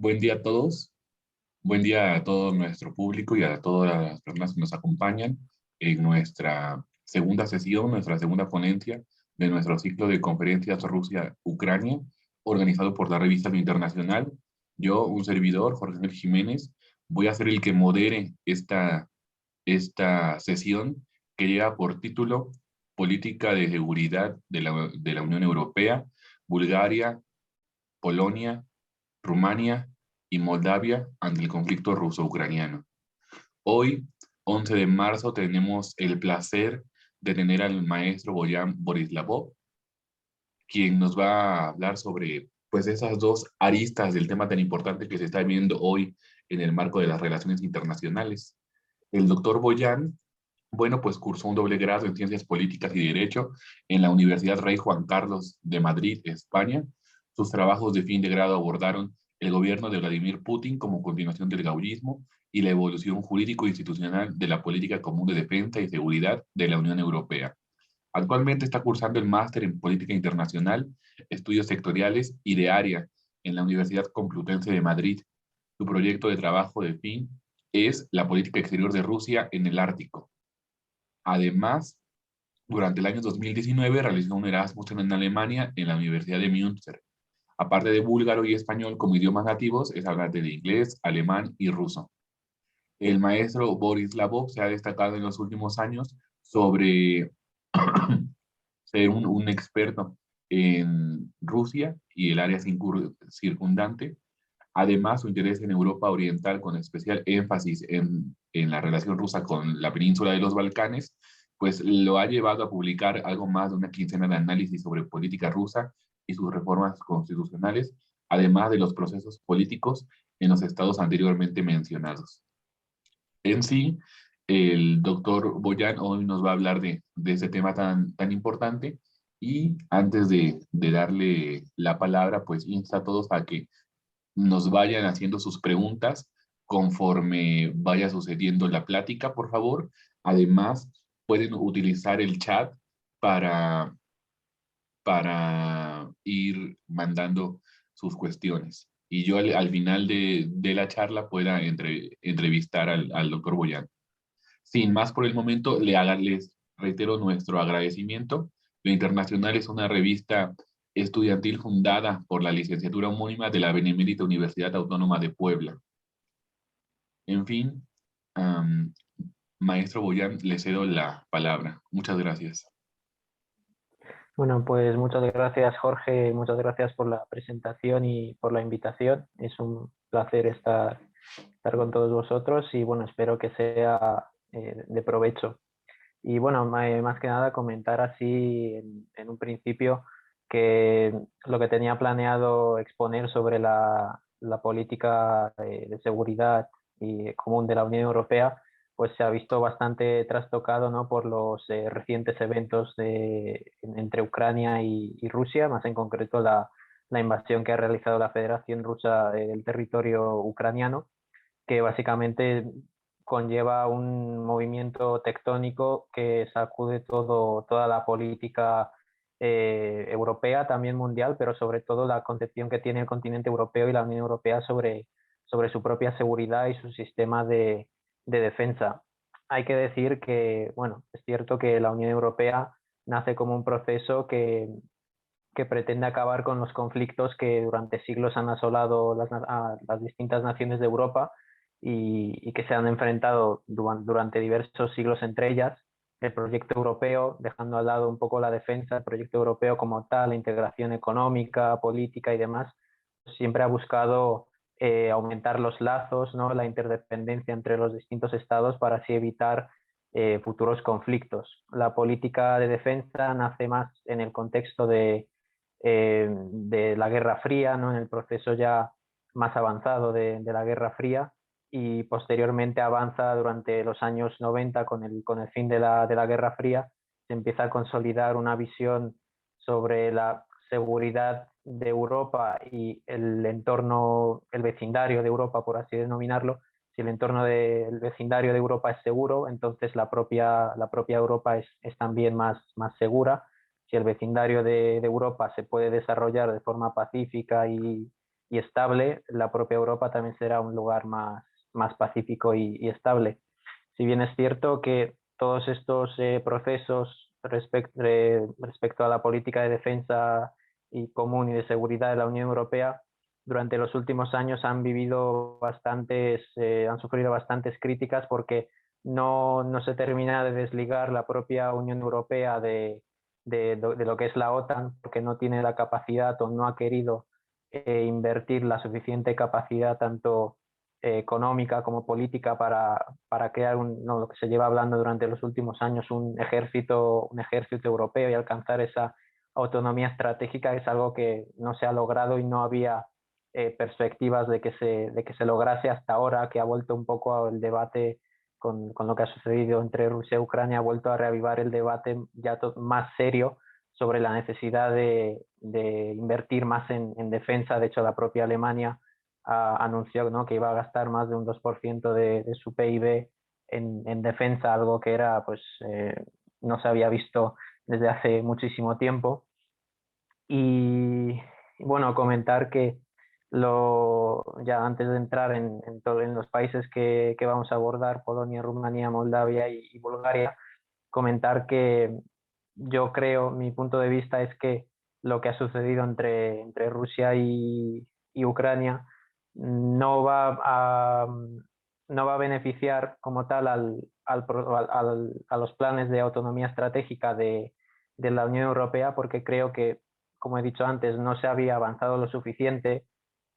Buen día a todos, buen día a todo nuestro público y a todas las personas que nos acompañan en nuestra segunda sesión, nuestra segunda ponencia de nuestro ciclo de conferencias Rusia-Ucrania, organizado por la revista Lo Internacional. Yo, un servidor, Jorge Ángel Jiménez, voy a ser el que modere esta sesión que lleva por título Política de Seguridad de la Unión Europea, Bulgaria, Polonia, Rumania y Moldavia ante el conflicto ruso-ucraniano. Hoy, 11 de marzo, tenemos el placer de tener al maestro Boyan Borislavov, quien nos va a hablar sobre pues esas dos aristas del tema tan importante que se está viendo hoy en el marco de las relaciones internacionales. El doctor Boyan, bueno, pues cursó un doble grado en Ciencias Políticas y Derecho en la Universidad Rey Juan Carlos de Madrid, España. Sus trabajos de fin de grado abordaron el gobierno de Vladimir Putin como continuación del gaullismo y la evolución jurídico-institucional de la política común de defensa y seguridad de la Unión Europea. Actualmente está cursando el máster en Política Internacional, Estudios Sectoriales y de Área en la Universidad Complutense de Madrid. Su proyecto de trabajo de fin es la política exterior de Rusia en el Ártico. Además, durante el año 2019 realizó un Erasmus en Alemania en la Universidad de Münster. Aparte de búlgaro y español como idiomas nativos, es hablante de inglés, alemán y ruso. El maestro Boris Lavov se ha destacado en los últimos años sobre ser un experto en Rusia y el área circundante. Además, su interés en Europa Oriental, con especial énfasis en la relación rusa con la península de los Balcanes, pues lo ha llevado a publicar algo más de una quincena de análisis sobre política rusa y sus reformas constitucionales, además de los procesos políticos en los estados anteriormente mencionados. En sí, el doctor Boyan hoy nos va a hablar de ese tema tan importante y antes de darle la palabra, pues insta a todos a que nos vayan haciendo sus preguntas conforme vaya sucediendo la plática, por favor. Además, pueden utilizar el chat para, para ir mandando sus cuestiones. Y yo al final de la charla pueda entrevistar al doctor Boyan. Sin más por el momento, les reitero nuestro agradecimiento. Lo Internacional es una revista estudiantil fundada por la licenciatura homónima de la Benemérita Universidad Autónoma de Puebla. En fin, um, maestro Boyan, le cedo la palabra. Muchas gracias. Bueno, pues muchas gracias, Jorge, muchas gracias por la presentación y por la invitación. Es un placer estar con todos vosotros y bueno, espero que sea de provecho. Y bueno, más que nada comentar así en un principio que lo que tenía planeado exponer sobre la política de seguridad y común de la Unión Europea, pues se ha visto bastante trastocado, ¿no?, por los recientes eventos entre Ucrania y Rusia, más en concreto la invasión que ha realizado la Federación Rusa del territorio ucraniano, que básicamente conlleva un movimiento tectónico que sacude toda la política europea, también mundial, pero sobre todo la concepción que tiene el continente europeo y la Unión Europea sobre su propia seguridad y su sistema de defensa. Hay que decir que, bueno, es cierto que la Unión Europea nace como un proceso que pretende acabar con los conflictos que durante siglos han asolado a las distintas naciones de Europa y que se han enfrentado durante diversos siglos entre ellas. El proyecto europeo, dejando al lado un poco la defensa, el proyecto europeo como tal, la integración económica, política y demás, siempre ha buscado aumentar los lazos, ¿no?, la interdependencia entre los distintos estados para así evitar futuros conflictos. La política de defensa nace más en el contexto de la Guerra Fría, ¿no?, en el proceso ya más avanzado de la Guerra Fría, y posteriormente avanza durante los años 90 con el fin de la Guerra Fría. Se empieza a consolidar una visión sobre la seguridad de Europa y el entorno, el vecindario de Europa, por así denominarlo. Si el entorno del vecindario de Europa es seguro, entonces la propia Europa es también más segura. Si el vecindario de Europa se puede desarrollar de forma pacífica y estable, la propia Europa también será un lugar más pacífico y estable. Si bien es cierto que todos estos procesos respecto a la política de defensa y común y de seguridad de la Unión Europea, durante los últimos años han sufrido bastantes críticas porque no se termina de desligar la propia Unión Europea de lo que es la OTAN, porque no tiene la capacidad o no ha querido invertir la suficiente capacidad tanto económica como política para crear lo que se lleva hablando durante los últimos años, un ejército europeo y alcanzar esa autonomía estratégica. Es algo que no se ha logrado y no había perspectivas de que se lograse hasta ahora, que ha vuelto un poco el debate con lo que ha sucedido entre Rusia y Ucrania, ha vuelto a reavivar el debate ya más serio sobre la necesidad de invertir más en defensa. De hecho, la propia Alemania anunció, ¿no?, que iba a gastar más de un 2% de su PIB en defensa, algo que era, pues, no se había visto desde hace muchísimo tiempo. Y bueno, comentar que ya antes de entrar en los países que vamos a abordar, Polonia, Rumanía, Moldavia y Bulgaria, comentar que yo creo, mi punto de vista es que lo que ha sucedido entre Rusia y Ucrania no va a, no va a beneficiar como tal a los planes de autonomía estratégica de la Unión Europea, porque creo que, como he dicho antes, no se había avanzado lo suficiente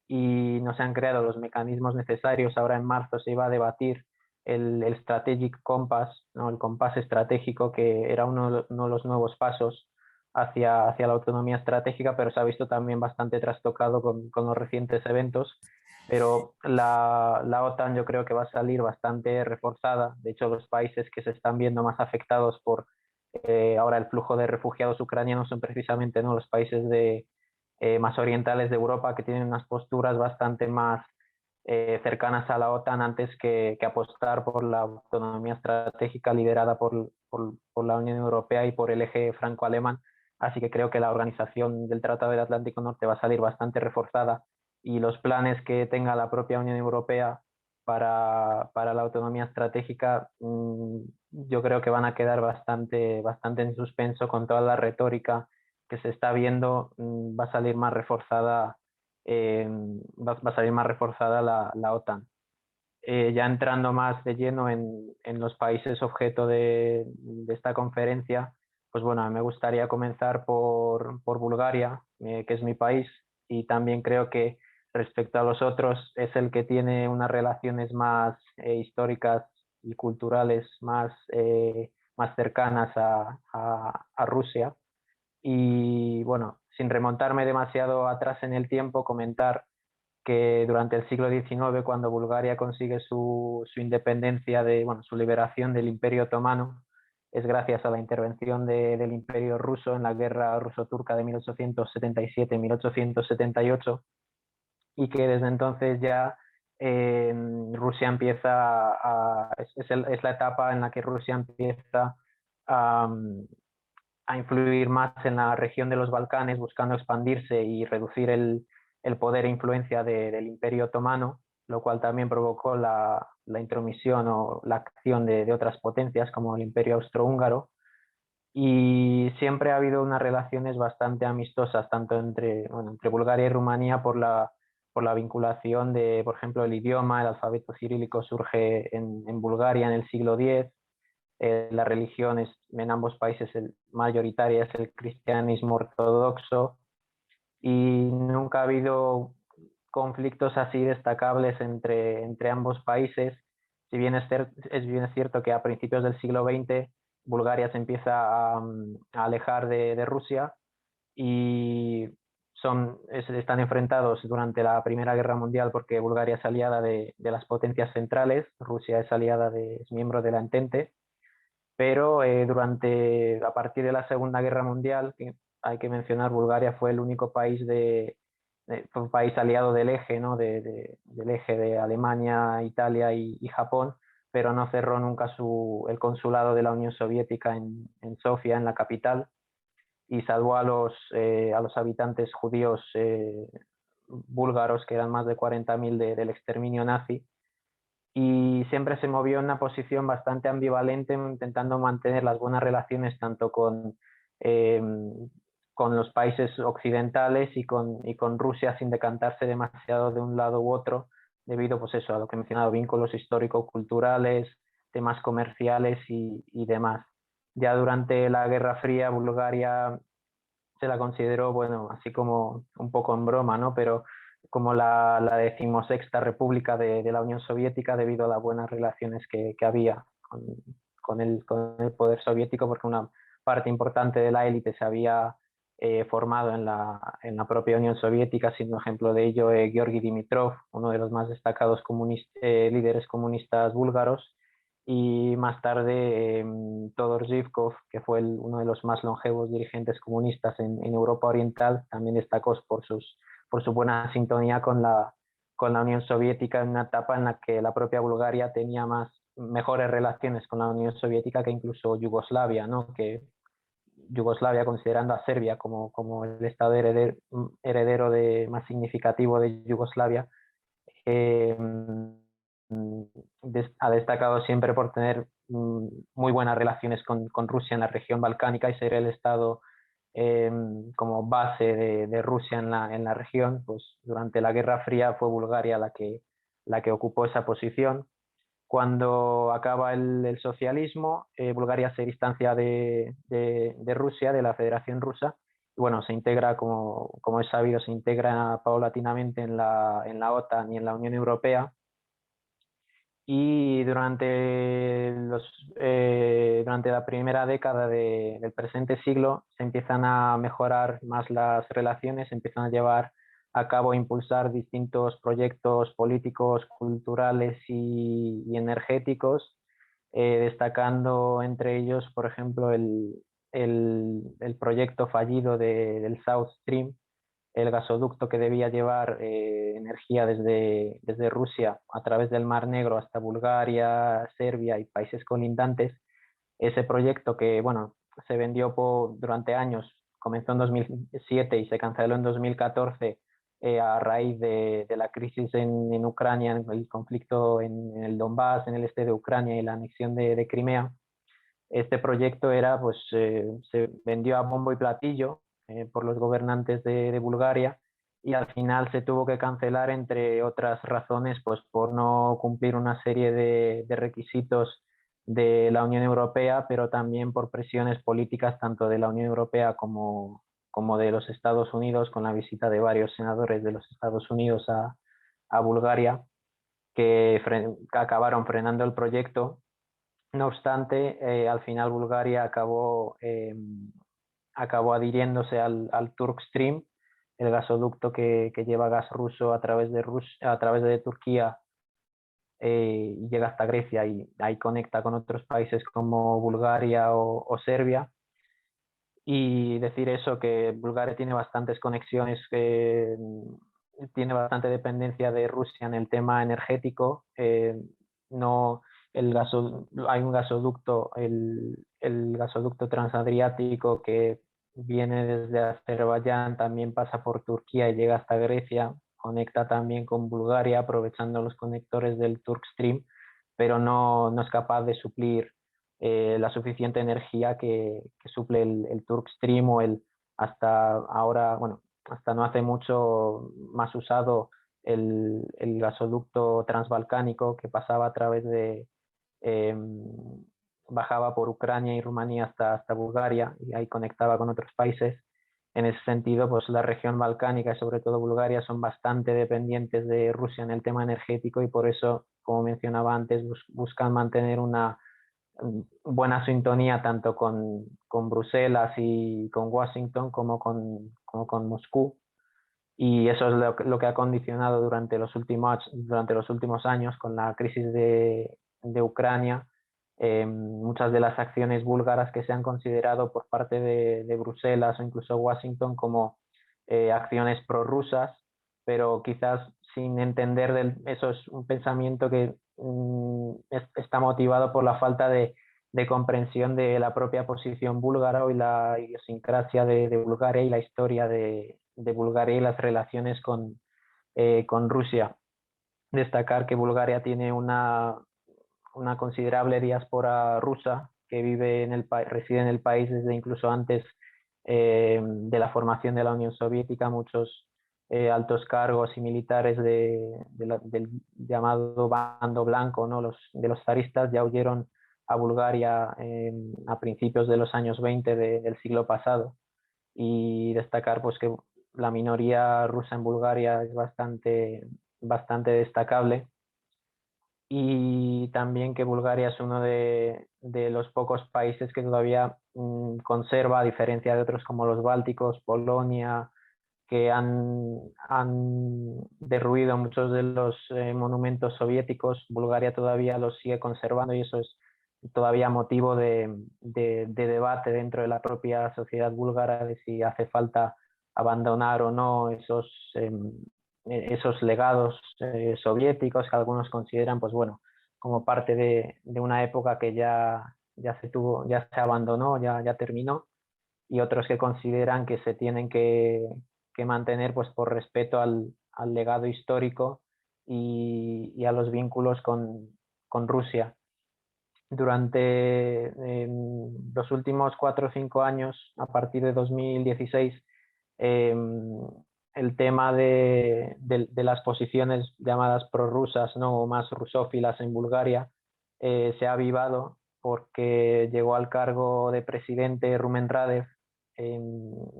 y no se han creado los mecanismos necesarios. Ahora en marzo se iba a debatir el Strategic Compass, ¿no?, el compás estratégico, que era uno de los nuevos pasos hacia la autonomía estratégica, pero se ha visto también bastante trastocado con los recientes eventos. Pero la OTAN yo creo que va a salir bastante reforzada. De hecho, los países que se están viendo más afectados por ahora el flujo de refugiados ucranianos son precisamente, ¿no?, los países más orientales de Europa, que tienen unas posturas bastante más cercanas a la OTAN antes que apostar por la autonomía estratégica liderada por la Unión Europea y por el eje franco-alemán. Así que creo que la organización del Tratado del Atlántico Norte va a salir bastante reforzada, y los planes que tenga la propia Unión Europea para la autonomía estratégica, yo creo que van a quedar bastante en suspenso. Con toda la retórica que se está viendo, va a salir más reforzada, va a salir más reforzada la OTAN. Ya entrando más de lleno en los países objeto de esta conferencia, pues bueno, me gustaría comenzar por Bulgaria, que es mi país, y también creo que respecto a los otros es el que tiene unas relaciones más históricas y culturales más cercanas a Rusia. Y bueno, sin remontarme demasiado atrás en el tiempo, comentar que durante el siglo XIX, cuando Bulgaria consigue su independencia, su liberación del Imperio Otomano, es gracias a la intervención del Imperio Ruso en la guerra ruso-turca de 1877-1878, y que desde entonces ya Rusia es la etapa en la que Rusia empieza a, a influir más en la región de los Balcanes, buscando expandirse y reducir el poder e influencia del Imperio Otomano, lo cual también provocó la intromisión o la acción de otras potencias como el Imperio Austrohúngaro. Y siempre ha habido unas relaciones bastante amistosas, tanto entre Bulgaria y Rumanía, por la vinculación por ejemplo, el idioma. El alfabeto cirílico surge en Bulgaria en el siglo X. La religión en ambos países mayoritaria es el cristianismo ortodoxo, y nunca ha habido conflictos así destacables entre ambos países. Si bien bien es cierto que a principios del siglo XX Bulgaria se empieza a alejar de Rusia, y están enfrentados durante la Primera Guerra Mundial, porque Bulgaria es aliada de las potencias centrales, Rusia es miembro de la Entente. Pero a partir de la Segunda Guerra Mundial, que hay que mencionar, Bulgaria fue el único país fue un país aliado del eje, ¿no?, del eje de Alemania, Italia y Japón, pero no cerró nunca el consulado de la Unión Soviética en Sofía, en la capital, y salvó a los habitantes judíos búlgaros, que eran más de 40.000 del exterminio nazi, y siempre se movió en una posición bastante ambivalente, intentando mantener las buenas relaciones tanto eh, con los países occidentales y con Rusia, sin decantarse demasiado de un lado u otro, debido pues eso, a lo que he mencionado, vínculos históricos-culturales, temas comerciales y demás. Ya durante la Guerra Fría, Bulgaria se la consideró, bueno, así como un poco en broma, ¿no? Pero como la decimosexta república de la Unión Soviética, debido a las buenas relaciones que había con el poder soviético, porque una parte importante de la élite se había formado en la propia Unión Soviética, siendo ejemplo de ello Georgi Dimitrov, uno de los más destacados líderes comunistas búlgaros, y más tarde Todor Zhivkov, que fue uno de los más longevos dirigentes comunistas en Europa Oriental, también destacó por su buena sintonía con la Unión Soviética en una etapa en la que la propia Bulgaria tenía mejores relaciones con la Unión Soviética que incluso Yugoslavia, ¿no? Que Yugoslavia, considerando a Serbia como el estado heredero más significativo de Yugoslavia, eh, ha destacado siempre por tener muy buenas relaciones con Rusia en la región balcánica y ser el estado como base de Rusia en la región. Pues durante la Guerra Fría fue Bulgaria la que ocupó esa posición. Cuando acaba el socialismo, Bulgaria se distancia de Rusia, de la Federación Rusa, y bueno, se integra, como es sabido, se integra paulatinamente en la OTAN y en la Unión Europea. Y durante la primera década del presente siglo se empiezan a mejorar más las relaciones, se empiezan a llevar a cabo, impulsar distintos proyectos políticos, culturales y energéticos, destacando entre ellos, por ejemplo, el proyecto fallido del South Stream, el gasoducto que debía llevar energía desde Rusia a través del Mar Negro hasta Bulgaria, Serbia y países colindantes. Ese proyecto que, bueno, se vendió durante años, comenzó en 2007 y se canceló en 2014 a raíz de la crisis en Ucrania, el conflicto en el Donbass, en el este de Ucrania y la anexión de Crimea. Este proyecto se vendió a bombo y platillo por los gobernantes de Bulgaria, y al final se tuvo que cancelar, entre otras razones, pues por no cumplir una serie de requisitos de la Unión Europea, pero también por presiones políticas tanto de la Unión Europea como de los Estados Unidos, con la visita de varios senadores de los Estados Unidos a Bulgaria, que acabaron frenando el proyecto. No obstante, al final Bulgaria acabó adhiriéndose al Turk Stream, el gasoducto que lleva gas ruso a través de Turquía y llega hasta Grecia, y ahí conecta con otros países como Bulgaria o Serbia. Y decir eso, que Bulgaria tiene bastantes conexiones, que tiene bastante dependencia de Rusia en el tema energético. No, hay un gasoducto, el gasoducto transadriático, que viene desde Azerbaiyán, también pasa por Turquía y llega hasta Grecia, conecta también con Bulgaria aprovechando los conectores del Turk Stream, pero no es capaz de suplir la suficiente energía que suple el Turk Stream o hasta ahora, bueno, hasta no hace mucho más usado el gasoducto transbalcánico, que pasaba a través eh, bajaba por Ucrania y Rumanía hasta Bulgaria, y ahí conectaba con otros países. En ese sentido, pues la región balcánica y sobre todo Bulgaria son bastante dependientes de Rusia en el tema energético, y por eso, como mencionaba antes, buscan mantener una buena sintonía tanto con Bruselas y con Washington como con Moscú. Y eso es lo que ha condicionado durante los últimos años, con la crisis de Ucrania, muchas de las acciones búlgaras que se han considerado por parte de Bruselas o incluso Washington como acciones prorrusas, pero quizás sin entender eso es un pensamiento que está motivado por la falta de comprensión de la propia posición búlgara y la idiosincrasia de Bulgaria y la historia de Bulgaria y las relaciones con Rusia. Destacar que Bulgaria tiene una considerable diáspora rusa que vive en reside en el país desde incluso antes de la formación de la Unión Soviética. Muchos altos cargos y militares del llamado bando blanco, ¿no? De los zaristas ya huyeron a Bulgaria a principios de los años 20 del siglo pasado. Y destacar pues que la minoría rusa en Bulgaria es bastante destacable, y también que Bulgaria es uno de los pocos países que todavía conserva, a diferencia de otros como los bálticos, Polonia, que han derruido muchos de los monumentos soviéticos. Bulgaria todavía los sigue conservando, y eso es todavía motivo de debate dentro de la propia sociedad búlgara, de si hace falta abandonar o no esos legados soviéticos, que algunos consideran, pues bueno, como parte de una época que ya se abandonó, ya terminó, y otros que consideran que se tienen que mantener, pues por respeto al legado histórico y a los vínculos con Rusia. Durante los últimos 4 o 5 años, a partir de 2016, eh, el tema de las posiciones llamadas prorrusas, ¿no? O más rusófilas en Bulgaria, se ha avivado porque llegó al cargo de presidente Rumen Radev,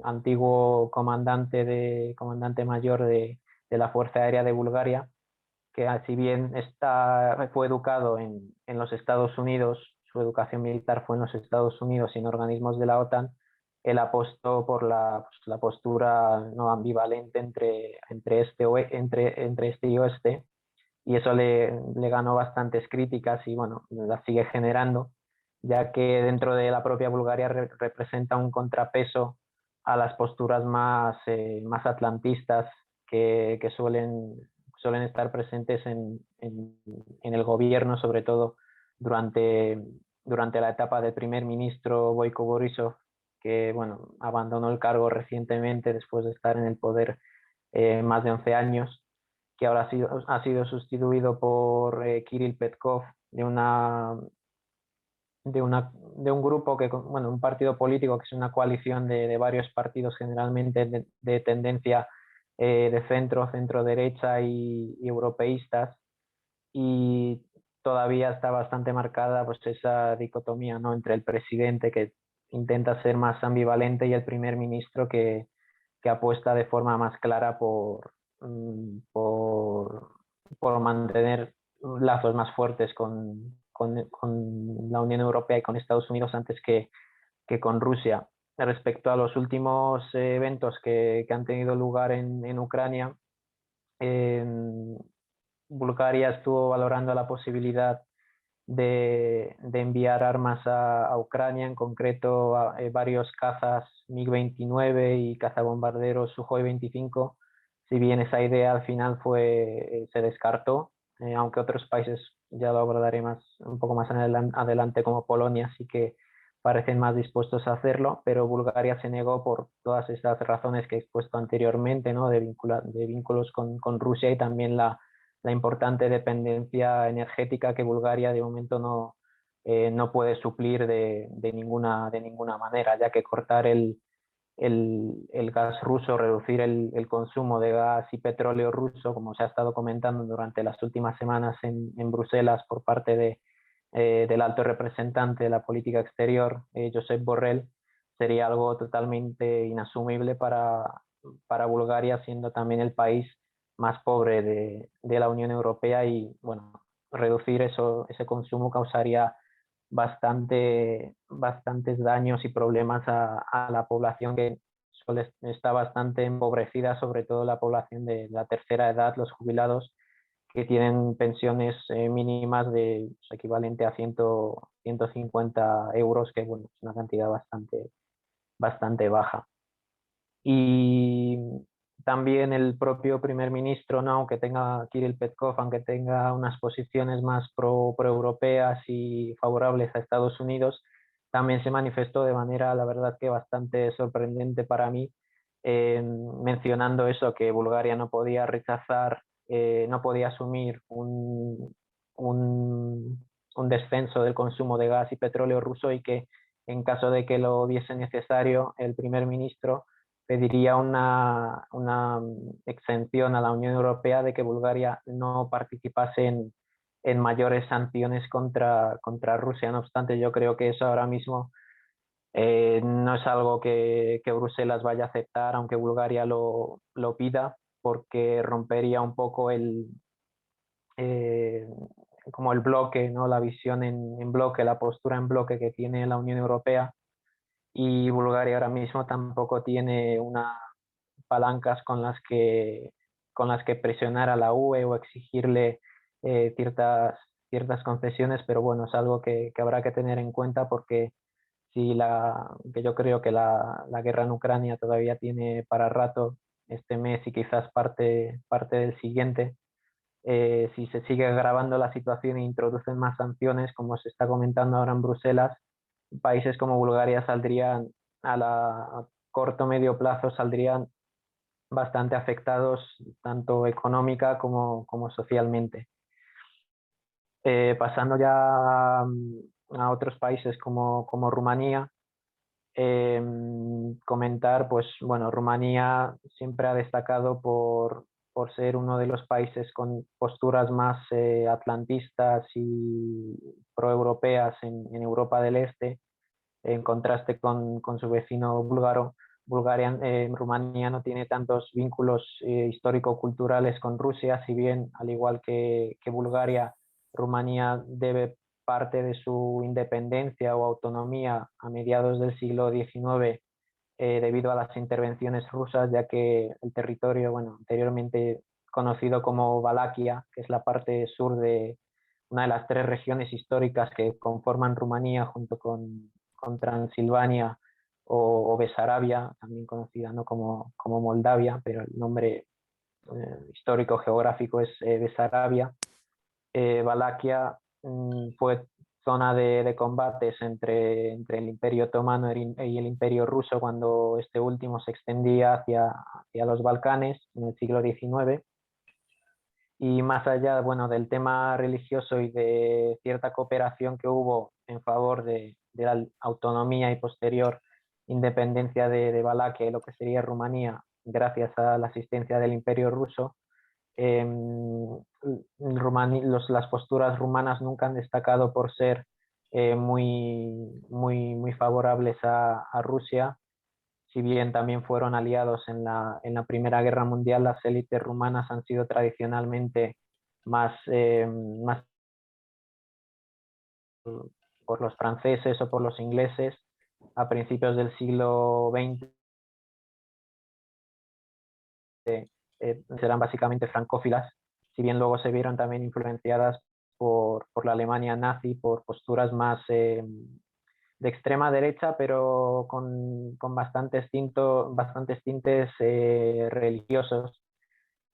antiguo comandante mayor de la Fuerza Aérea de Bulgaria, que si bien fue educado en los Estados Unidos, su educación militar fue en los Estados Unidos y en organismos de la OTAN. Él apostó por la postura no ambivalente entre este y oeste, y eso le ganó bastantes críticas, y bueno, las sigue generando, ya que dentro de la propia Bulgaria representa un contrapeso a las posturas más atlantistas que suelen estar presentes en el gobierno, sobre todo durante la etapa del primer ministro Boyko Borisov, que bueno, abandonó el cargo recientemente después de estar en el poder más de 11 años, que ahora ha sido sustituido por Kirill Petkov, de un grupo bueno, un partido político que es una coalición de varios partidos, generalmente de tendencia de centro derecha y europeístas, y todavía está bastante marcada pues esa dicotomía, ¿no? Entre el presidente, que intenta ser más ambivalente, y el primer ministro que apuesta de forma más clara por mantener lazos más fuertes con la Unión Europea y con Estados Unidos antes que con Rusia. Respecto a los últimos eventos que han tenido lugar en Ucrania, eh, Bulgaria estuvo valorando la posibilidad de enviar armas a Ucrania, en concreto varios cazas MiG-29 y cazabombarderos Sukhoi-25. Si bien esa idea al final se descartó, aunque otros países, ya lo abordaré un poco más adelante, como Polonia, sí que parecen más dispuestos a hacerlo, pero Bulgaria se negó por todas esas razones que he expuesto anteriormente, ¿no? De vínculos con Rusia, y también la importante dependencia energética que Bulgaria de momento no puede suplir de ninguna manera, ya que cortar el gas ruso, reducir el consumo de gas y petróleo ruso, como se ha estado comentando durante las últimas semanas en Bruselas por parte del alto representante de la política exterior, Josep Borrell, sería algo totalmente inasumible para Bulgaria, siendo también el país más pobre de la Unión Europea, y bueno, reducir ese consumo causaría bastantes daños y problemas a la población, que está bastante empobrecida, sobre todo la población de la tercera edad, los jubilados, que tienen pensiones mínimas equivalente a 150 euros, que bueno, es una cantidad bastante baja. Y también el propio primer ministro, ¿no? Kirill Petkov, aunque tenga unas posiciones más pro-europeas y favorables a Estados Unidos, también se manifestó de manera, la verdad, que bastante sorprendente para mí, mencionando eso, que Bulgaria no podía rechazar, no podía asumir un descenso del consumo de gas y petróleo ruso, y que en caso de que lo viese necesario, el primer ministro pediría una exención a la Unión Europea de que Bulgaria no participase en mayores sanciones contra Rusia. No obstante, yo creo que eso ahora mismo no es algo que Bruselas vaya a aceptar, aunque Bulgaria lo pida, porque rompería un poco eh, como el bloque, ¿no? La visión en bloque, la postura en bloque que tiene la Unión Europea, y Bulgaria ahora mismo tampoco tiene unas palancas con las que presionar a la UE o exigirle ciertas concesiones, pero bueno, es algo que habrá que tener en cuenta, porque que yo creo que la guerra en Ucrania todavía tiene para rato, este mes y quizás parte del siguiente. Si se sigue agravando la situación e introducen más sanciones, como se está comentando ahora en Bruselas, países como Bulgaria saldrían a corto o medio plazo, saldrían bastante afectados tanto económica como socialmente. Pasando ya a otros países como Rumanía, comentar, pues bueno, Rumanía siempre ha destacado por ser uno de los países con posturas más atlantistas y proeuropeas en Europa del Este, en contraste con su vecino búlgaro. Rumanía no tiene tantos vínculos histórico-culturales con Rusia, si bien, al igual que Bulgaria, Rumanía debe parte de su independencia o autonomía a mediados del siglo XIX debido a las intervenciones rusas, ya que el territorio, bueno, anteriormente conocido como Valaquia, que es la parte sur de una de las tres regiones históricas que conforman Rumanía, junto con Transilvania o Besarabia, también conocida, ¿no?, como Moldavia, pero el nombre histórico geográfico es Besarabia. Valaquia fue zona de combates entre el Imperio Otomano y el Imperio Ruso, cuando este último se extendía hacia los Balcanes en el siglo XIX. Y más allá, bueno, del tema religioso y de cierta cooperación que hubo en favor de la autonomía y posterior independencia de Valaquia y lo que sería Rumanía, gracias a la asistencia del Imperio Ruso, eh, las posturas rumanas nunca han destacado por ser muy favorables a Rusia. Si bien también fueron aliados en la Primera Guerra Mundial, las élites rumanas han sido tradicionalmente más por los franceses o por los ingleses. A principios del siglo XX serán básicamente francófilas, si bien luego se vieron también influenciadas por la Alemania nazi, por posturas más de extrema derecha, pero con bastantes tintes religiosos,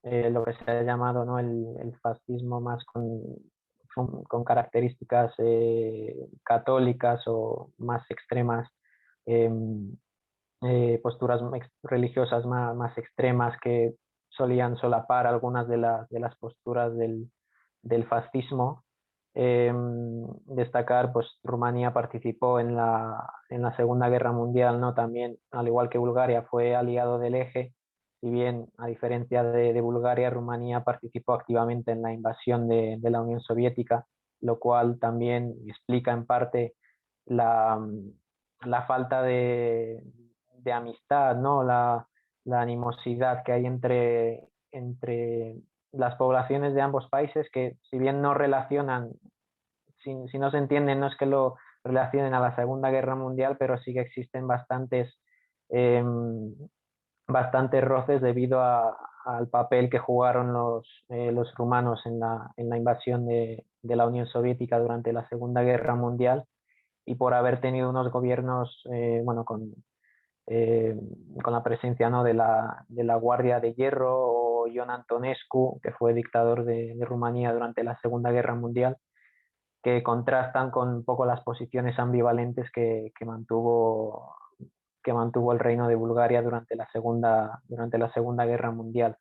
lo que se ha llamado, ¿no?, el fascismo más con características católicas o más extremas, eh, posturas religiosas más extremas que solían solapar algunas de las posturas del fascismo. Destacar, pues Rumanía participó en la Segunda Guerra Mundial, ¿no? También, al igual que Bulgaria, fue aliado del Eje, si bien, a diferencia de Bulgaria, Rumanía participó activamente en la invasión de la Unión Soviética, lo cual también explica en parte la, la falta de amistad, ¿no? La animosidad que hay entre las poblaciones de ambos países, que si bien no relacionan, si no se entienden, no es que lo relacionen a la Segunda Guerra Mundial, pero sí que existen eh, bastantes roces debido al papel que jugaron los rumanos en la invasión de la Unión Soviética durante la Segunda Guerra Mundial, y por haber tenido unos gobiernos, bueno, eh, con la presencia, ¿no?, de la Guardia de Hierro, o Ion Antonescu, que fue dictador de Rumanía durante la Segunda Guerra Mundial, que contrastan con un poco las posiciones ambivalentes que mantuvo que mantuvo el reino de Bulgaria durante la Segunda Guerra Mundial.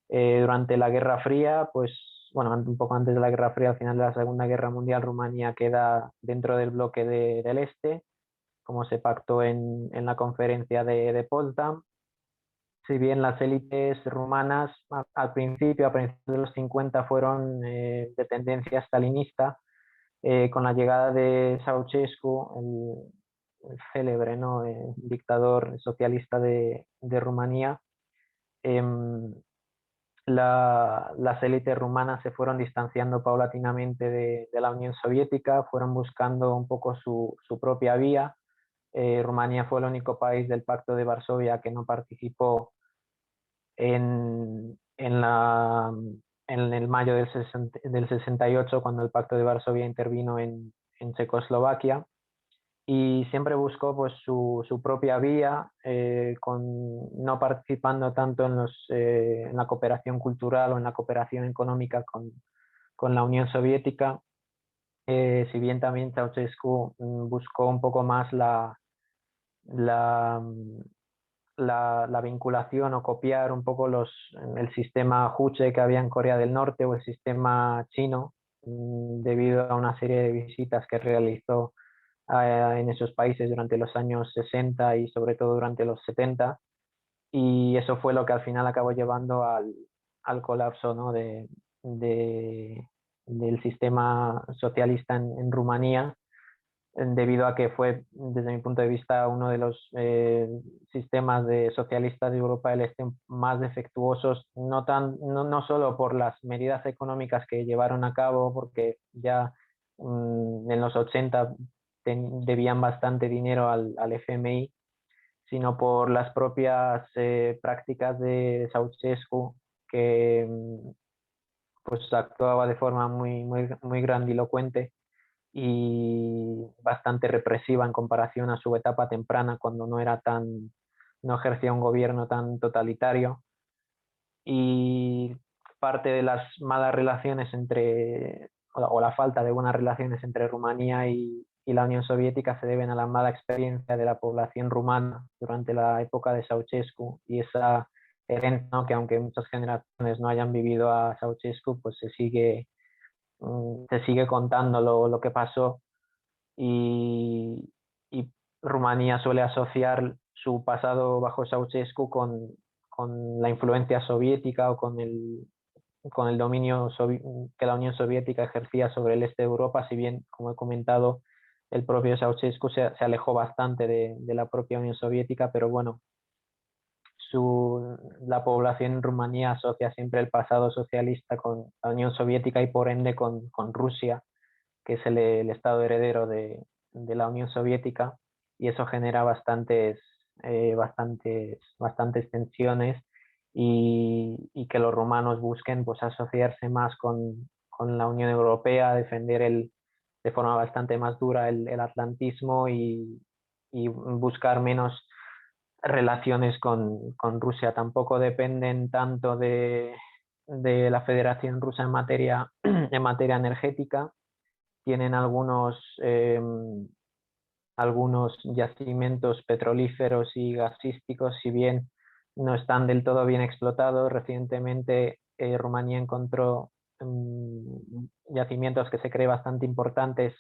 Durante la Guerra Fría, pues bueno, un poco antes de la Guerra Fría, al final de la Segunda Guerra Mundial, Rumanía queda dentro del bloque del Este, como se pactó en la conferencia de Potsdam. Si bien las élites rumanas al principio, a principios de los 50, fueron de tendencia stalinista, con la llegada de Ceausescu, el célebre, ¿no? Dictador socialista de Rumanía, em, las élites rumanas se fueron distanciando paulatinamente de la Unión Soviética, fueron buscando un poco su propia vía. Rumanía fue el único país del Pacto de Varsovia que no participó en el mayo del 68, cuando el Pacto de Varsovia intervino en Checoslovaquia, y siempre buscó pues su propia vía, no participando tanto en la cooperación cultural o en la cooperación económica con la Unión Soviética. Si bien también Ceausescu buscó un poco más la, la vinculación o copiar un poco el sistema Juche que había en Corea del Norte o el sistema chino, debido a una serie de visitas que realizó en esos países durante los años 60 y sobre todo durante los 70, y eso fue lo que al final acabó llevando al colapso, ¿no? Del sistema socialista en Rumanía, debido a que fue, desde mi punto de vista, uno de los sistemas socialistas de Europa del Este más defectuosos, no solo por las medidas económicas que llevaron a cabo, porque ya en los 80 debían bastante dinero al FMI, sino por las propias prácticas de Ceausescu, que pues actuaba de forma muy grandilocuente y bastante represiva en comparación a su etapa temprana, cuando no ejercía un gobierno tan totalitario. Y parte de las malas relaciones o la falta de buenas relaciones entre Rumanía y la Unión Soviética se deben a la mala experiencia de la población rumana durante la época de Ceausescu, y esa herencia, ¿no? Que aunque muchas generaciones no hayan vivido a Ceausescu, pues se sigue contando lo que pasó, y Rumanía suele asociar su pasado bajo Ceausescu con la influencia soviética o con el dominio que la Unión Soviética ejercía sobre el este de Europa, si bien, como he comentado, el propio Ceausescu se alejó bastante de la propia Unión Soviética, pero bueno, la población en Rumanía asocia siempre el pasado socialista con la Unión Soviética y por ende con Rusia, que es el estado heredero de la Unión Soviética, y eso genera bastantes tensiones, y que los rumanos busquen pues asociarse más con la Unión Europea, defender de forma bastante más dura el atlantismo, y buscar menos relaciones con Rusia. Tampoco dependen tanto de la Federación Rusa en materia energética. Tienen algunos yacimientos petrolíferos y gasísticos, si bien no están del todo bien explotados. Recientemente Rumanía encontró yacimientos que se creen bastante importantes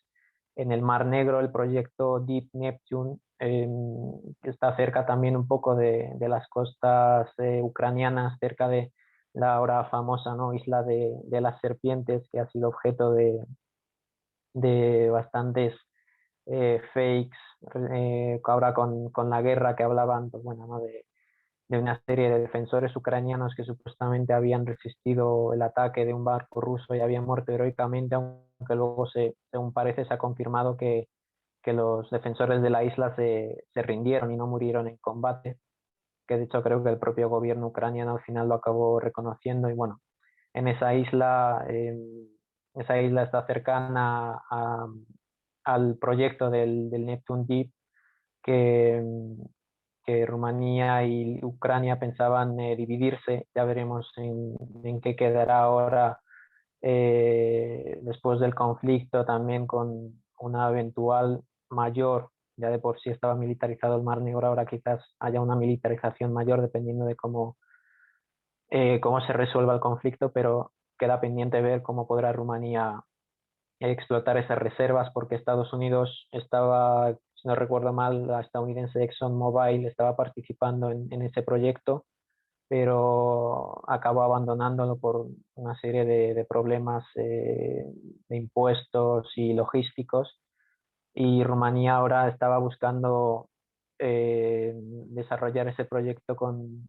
en el Mar Negro, el proyecto Deep Neptune, que está cerca también un poco de las costas ucranianas, cerca de la ahora famosa, ¿no?, isla de las serpientes, que ha sido objeto de bastantes fakes, ahora con la guerra, que hablaban, pues bueno, ¿no?, de una serie de defensores ucranianos que supuestamente habían resistido el ataque de un barco ruso y habían muerto heroicamente, aunque luego, según parece, se ha confirmado que los defensores de la isla se rindieron y no murieron en combate, que de hecho creo que el propio gobierno ucraniano al final lo acabó reconociendo. Y bueno, en esa isla está cercana al proyecto del Neptune Deep, que, que Rumanía y Ucrania pensaban dividirse. Ya veremos en qué quedará ahora, después del conflicto, también con una eventual mayor ya de por sí estaba militarizado el Mar Negro, ahora quizás haya una militarización mayor dependiendo de cómo se resuelva el conflicto, pero queda pendiente ver cómo podrá Rumanía explotar esas reservas, porque Estados Unidos estaba, si no recuerdo mal, la estadounidense ExxonMobil estaba participando en ese proyecto, pero acabó abandonándolo por una serie de problemas de impuestos y logísticos. Y Rumanía ahora estaba buscando desarrollar ese proyecto con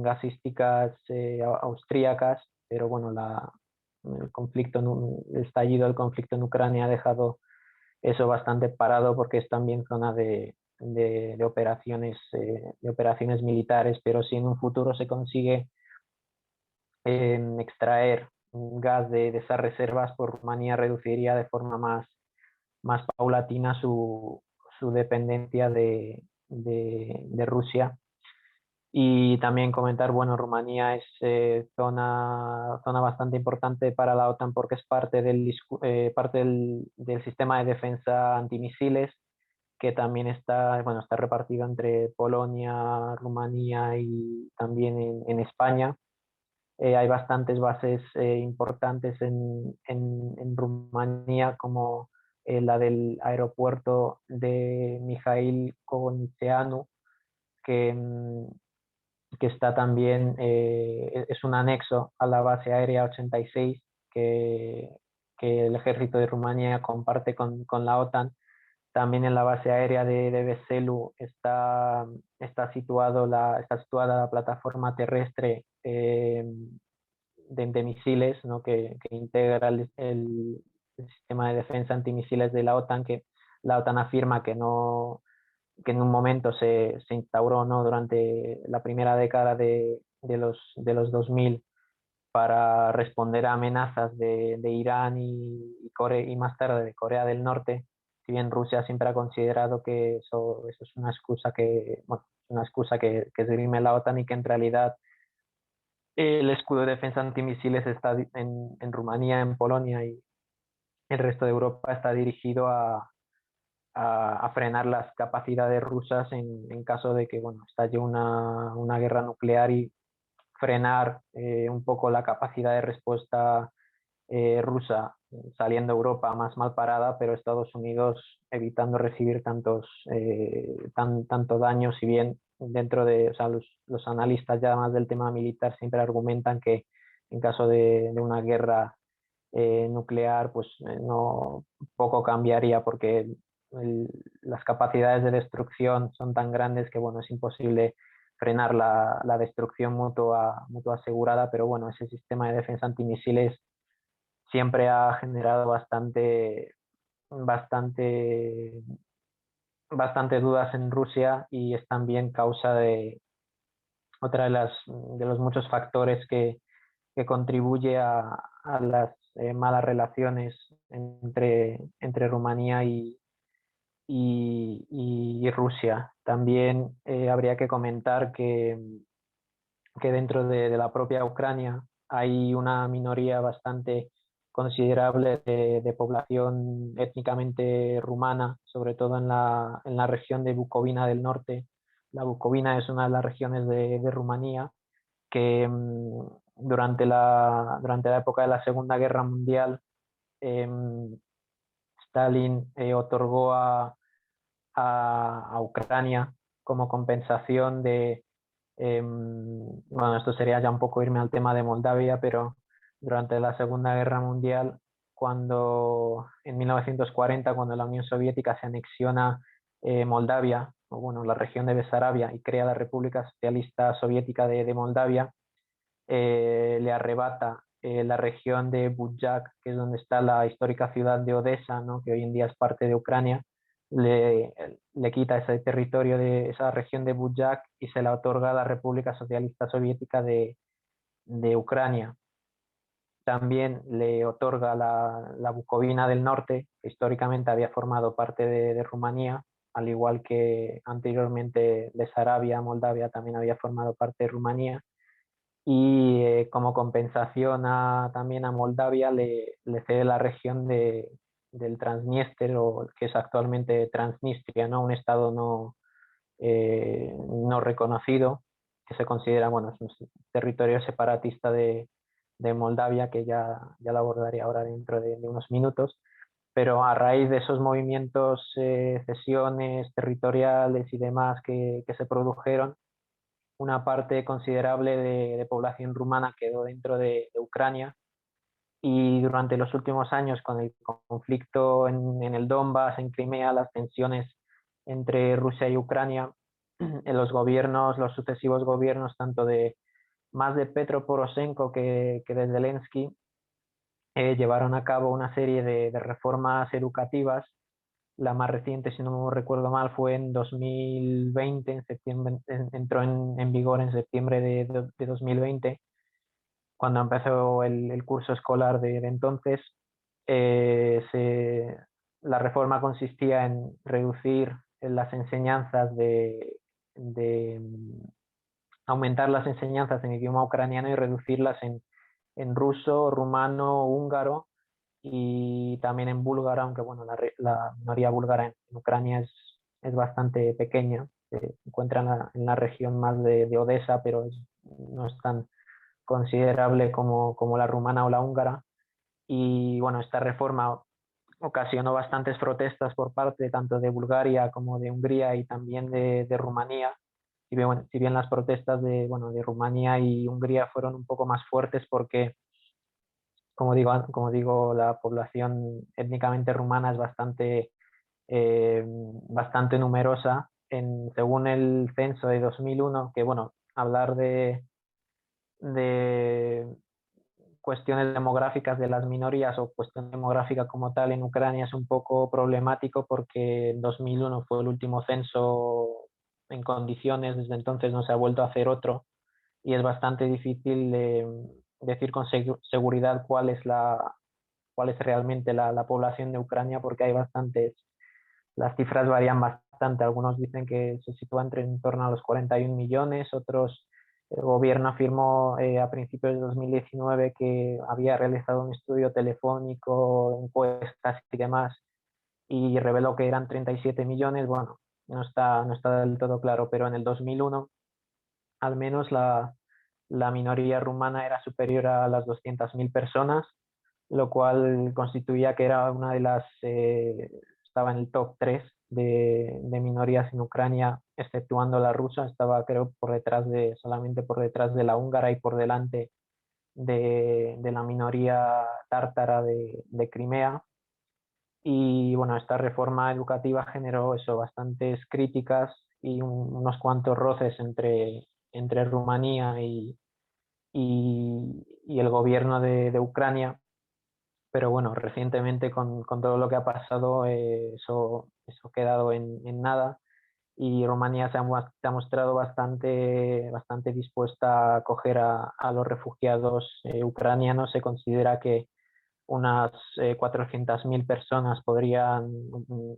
gasísticas austríacas, pero bueno, el estallido del conflicto en Ucrania ha dejado eso bastante parado, porque es también zona de operaciones militares, pero si en un futuro se consigue extraer gas de esas reservas, pues Rumanía reduciría de forma más paulatina su dependencia de Rusia. Y también comentar, bueno, Rumanía es zona bastante importante para la OTAN, porque es parte del sistema de defensa antimisiles, que también bueno, está repartido entre Polonia, Rumanía y también en España. Hay bastantes bases importantes en Rumanía, como la del aeropuerto de Mihail Cogălnicianu, que, que está también, es un anexo a la base aérea 86 que el ejército de Rumanía comparte con la OTAN. También en la base aérea de Veselu está está situada la plataforma terrestre de misiles, ¿no? que integra el sistema de defensa antimisiles de la OTAN, que la OTAN afirma que en un momento se instauró, ¿no? durante la primera década de los 2000, para responder a amenazas de Irán y más tarde de Corea del Norte. Si bien Rusia siempre ha considerado que eso es una excusa bueno, una excusa que esgrime la OTAN, y que en realidad el escudo de defensa antimisiles está en Rumanía, en Polonia y el resto de Europa, está dirigido a frenar las capacidades rusas en caso de que, bueno, estalle una guerra nuclear, y frenar un poco la capacidad de respuesta rusa, saliendo Europa más mal parada, pero Estados Unidos evitando recibir tanto daño. Si bien dentro o sea, los analistas ya más del tema militar siempre argumentan que en caso de una guerra nuclear, pues no poco cambiaría, porque las capacidades de destrucción son tan grandes que, bueno, es imposible frenar la destrucción mutua asegurada. Pero bueno, ese sistema de defensa antimisiles siempre ha generado bastante, bastante dudas en Rusia, y es también causa de otra de los muchos factores que contribuye a las malas relaciones entre Rumanía y Rusia. También habría que comentar que dentro de la propia Ucrania hay una minoría bastante considerable de población étnicamente rumana, sobre todo en la región de Bucovina del Norte. La Bucovina es una de las regiones de Rumanía que durante la época de la Segunda Guerra Mundial, Stalin otorgó a Ucrania como compensación bueno, esto sería ya un poco irme al tema de Moldavia, pero durante la Segunda Guerra Mundial, en 1940, cuando la Unión Soviética se anexiona Moldavia, o bueno, la región de Besarabia, y crea la República Socialista Soviética de Moldavia, le arrebata la región de Buyak, que es donde está la histórica ciudad de Odessa, ¿no? que hoy en día es parte de Ucrania. Le quita ese territorio de esa región de Buyak y se la otorga a la República Socialista Soviética de Ucrania. También le otorga la Bucovina del Norte, que históricamente había formado parte de Rumanía, al igual que anteriormente Besarabia, Moldavia, también había formado parte de Rumanía. Y como compensación también a Moldavia le cede la región del Transniester, o que es actualmente Transnistria, ¿no? Un estado no reconocido, que se considera, bueno, es un territorio separatista de Moldavia, que ya lo abordaré ahora dentro de unos minutos. Pero a raíz de esos movimientos, cesiones territoriales y demás que se produjeron, una parte considerable de población rumana quedó dentro de Ucrania, y durante los últimos años, con el conflicto en el Donbass, en Crimea, las tensiones entre Rusia y Ucrania, en los sucesivos gobiernos, tanto más de Petro Poroshenko que de Zelensky, llevaron a cabo una serie de reformas educativas. La más reciente, si no me recuerdo mal, fue en 2020, en septiembre, entró en vigor en septiembre de 2020, cuando empezó el curso escolar de entonces. eh, se- la reforma consistía en reducir las enseñanzas aumentar las enseñanzas en idioma ucraniano y reducirlas en ruso, rumano, húngaro y también en búlgaro, aunque bueno, la minoría búlgara en Ucrania es bastante pequeña. Se encuentra en la región más de Odessa, pero no es tan considerable como la rumana o la húngara. Y bueno, esta reforma ocasionó bastantes protestas por parte tanto de Bulgaria como de Hungría y también de Rumanía. Si bien las protestas de Rumanía y Hungría fueron un poco más fuertes, porque, como digo, la población étnicamente rumana es bastante numerosa. Según el censo de 2001, que bueno, hablar de cuestiones demográficas de las minorías o cuestión demográfica como tal en Ucrania es un poco problemático, porque en 2001 fue el último censo en condiciones. Desde entonces no se ha vuelto a hacer otro, y es bastante difícil decir con seguridad cuál es realmente la población de Ucrania, porque las cifras varían bastante. Algunos dicen que se sitúa en torno a los 41 millones, otros. El gobierno afirmó a principios de 2019 que había realizado un estudio telefónico, encuestas y demás, y reveló que eran 37 millones. Bueno, no está del todo claro, pero en el 2001 al menos la minoría rumana era superior a las 200.000 personas, lo cual constituía que era una de estaba en el top 3 de minorías en Ucrania, exceptuando la rusa. Estaba, creo, solamente por detrás de la húngara y por delante de la minoría tártara de Crimea. Y bueno, esta reforma educativa generó eso, bastantes críticas y unos cuantos roces entre Rumanía y el gobierno de Ucrania. Pero bueno, recientemente, con todo lo que ha pasado, eso ha quedado en nada, y Rumanía se ha mostrado bastante dispuesta a acoger a los refugiados ucranianos. Se considera que unas 400.000 personas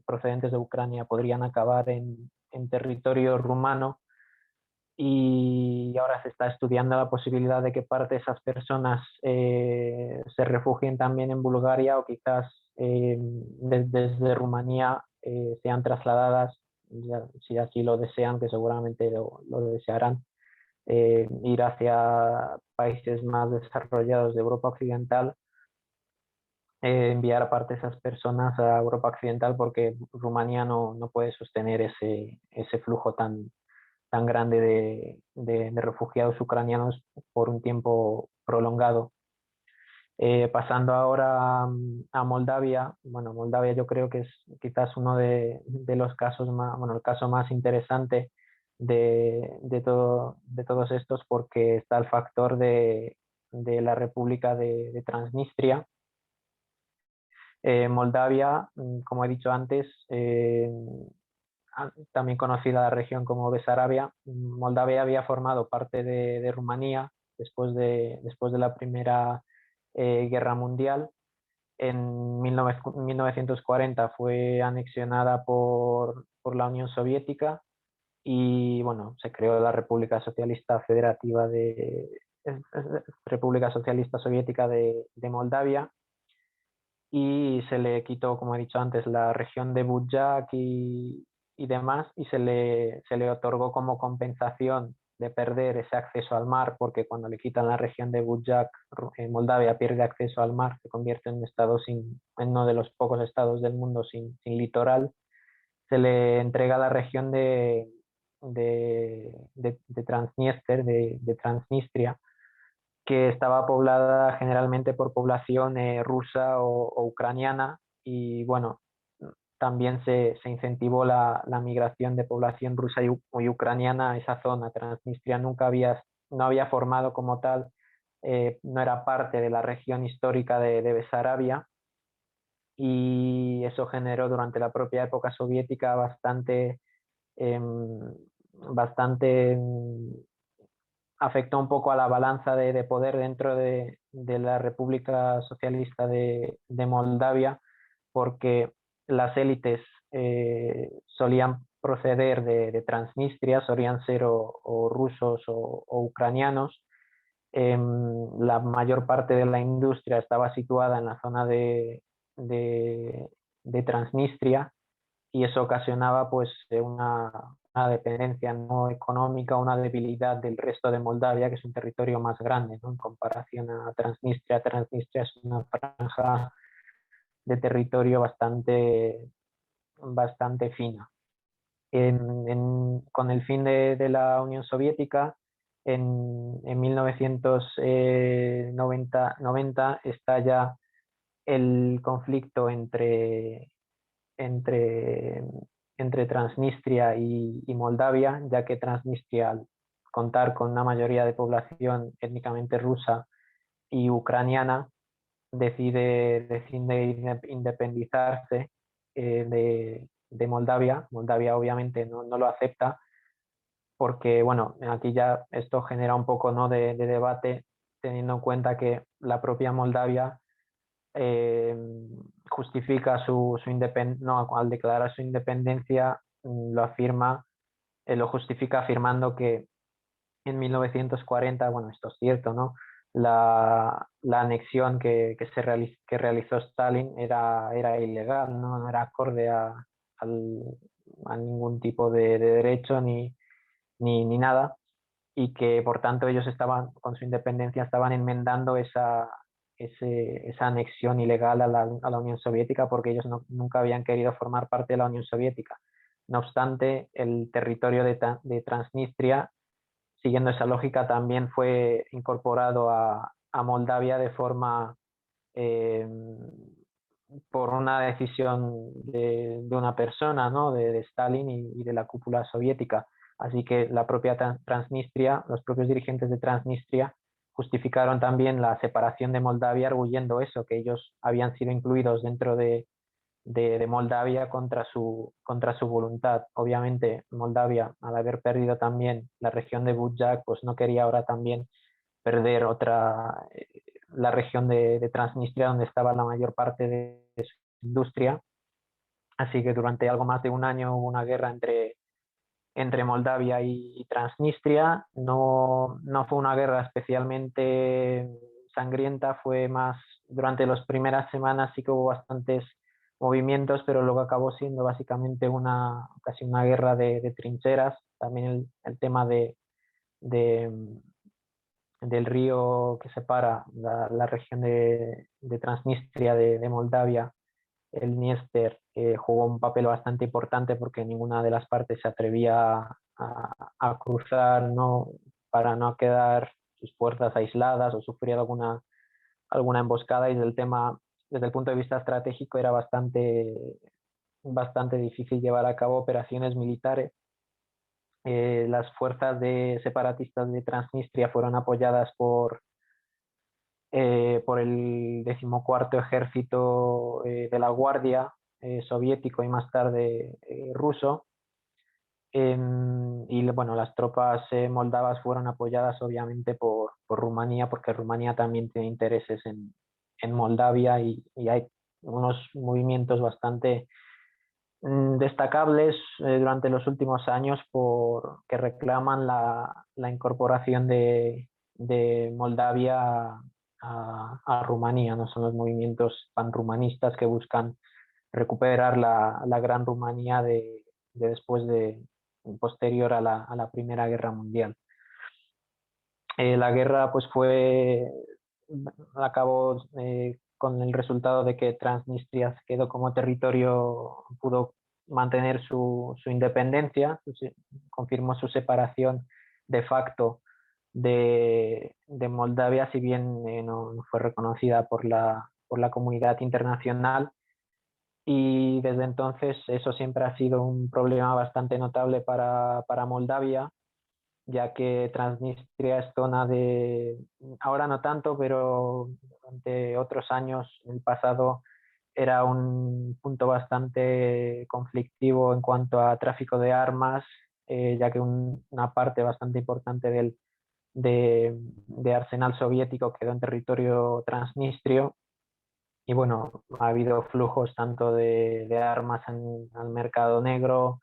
procedentes de Ucrania podrían acabar en territorio rumano, y ahora se está estudiando la posibilidad de que parte de esas personas se refugien también en Bulgaria, o quizás desde Rumanía sean trasladadas, si así lo desean, que seguramente lo desearán, ir hacia países más desarrollados de Europa Occidental, enviar aparte esas personas a Europa Occidental, porque Rumanía no puede sostener ese flujo tan grande de refugiados ucranianos por un tiempo prolongado. Pasando ahora a Moldavia. Bueno, Moldavia yo creo que es quizás uno de los casos más, bueno, el caso más interesante de todos estos, porque está el factor de la República de Transnistria. Moldavia, como he dicho antes, también conocida la región como Besarabia. Moldavia había formado parte de Rumanía después de la Primera Guerra Mundial. En 1940 fue anexionada por la Unión Soviética, y bueno, se creó la República Socialista Soviética de Moldavia. y se le quitó, como he dicho antes, la región de Budjak y demás, y se le otorgó como compensación de perder ese acceso al mar, porque cuando le quitan la región de Budjak, Moldavia pierde acceso al mar, se convierte en un estado en uno de los pocos estados del mundo sin litoral. Se le entrega la región de Transnistria, de Transnistria, que estaba poblada generalmente por población rusa o ucraniana, y bueno, también se incentivó la migración de población rusa y ucraniana a esa zona. Transnistria no había formado como tal, no era parte de la región histórica de Besarabia, y eso generó durante la propia época soviética em, bastante afectó un poco a la balanza de poder dentro de la República Socialista de Moldavia, porque las élites solían proceder de Transnistria, solían ser o rusos o ucranianos. La mayor parte de la industria estaba situada en la zona de, de Transnistria, y eso ocasionaba pues una dependencia no económica, una debilidad del resto de Moldavia, que es un territorio más grande, ¿no? En comparación a Transnistria. Transnistria es una franja de territorio bastante fina. Con el fin de la Unión Soviética, en 1990 estalla el conflicto entre, entre Transnistria y Moldavia, ya que Transnistria, al contar con una mayoría de población étnicamente rusa y ucraniana, decide independizarse de Moldavia. Moldavia obviamente no lo acepta, porque bueno, aquí ya esto genera un poco, ¿no?, de debate, teniendo en cuenta que la propia Moldavia eh, justifica no, al declarar su independencia, lo afirma, lo justifica afirmando que en 1940, bueno, esto es cierto, ¿no? La anexión que realizó Stalin era ilegal, ¿no? No era acorde al- a ningún tipo de derecho ni nada, y que por tanto ellos estaban, con su independencia, estaban enmendando esa anexión ilegal a la Unión Soviética, porque ellos nunca habían querido formar parte de la Unión Soviética. No obstante, el territorio de Transnistria, siguiendo esa lógica, también fue incorporado a Moldavia de forma eh, por una decisión de una persona, ¿no?, de Stalin y de la cúpula soviética. Así que la propia Transnistria, los propios dirigentes de Transnistria justificaron también la separación de Moldavia, arguyendo eso, que ellos habían sido incluidos dentro de Moldavia contra su voluntad. Obviamente Moldavia, al haber perdido también la región de Budjak, pues no quería ahora también perder la región de Transnistria, donde estaba la mayor parte de su industria. Así que durante algo más de un año hubo una guerra entre Moldavia y Transnistria. No fue una guerra especialmente sangrienta, fue más, durante las primeras semanas sí que hubo bastantes movimientos, pero luego acabó siendo básicamente casi una guerra de trincheras. También el tema de, del río que separa la región de Transnistria de Moldavia, el Dniester, jugó un papel bastante importante, porque ninguna de las partes se atrevía a cruzar, ¿no?, para no quedar sus fuerzas aisladas o sufrir alguna emboscada, y desde el punto de vista estratégico era bastante difícil llevar a cabo operaciones militares. Las fuerzas separatistas de Transnistria fueron apoyadas por el 14º Ejército de la Guardia soviético y más tarde ruso. Y bueno, las tropas moldavas fueron apoyadas obviamente por Rumanía, porque Rumanía también tiene intereses en Moldavia, y hay unos movimientos bastante destacables durante los últimos años que reclaman la incorporación de Moldavia a Rumanía, no son los movimientos panrumanistas que buscan recuperar la Gran Rumanía de después de posterior a la Primera Guerra Mundial. La guerra pues acabó con el resultado de que Transnistria quedó como territorio, pudo mantener su independencia, confirmó su separación de facto de Moldavia, si bien no fue reconocida por la comunidad internacional. Y desde entonces eso siempre ha sido un problema bastante notable para Moldavia, ya que Transnistria es zona ahora no tanto, pero durante otros años, en el pasado, era un punto bastante conflictivo en cuanto a tráfico de armas, ya que una parte bastante importante de arsenal soviético quedó en territorio transnistrio. Y bueno, ha habido flujos tanto de armas al mercado negro,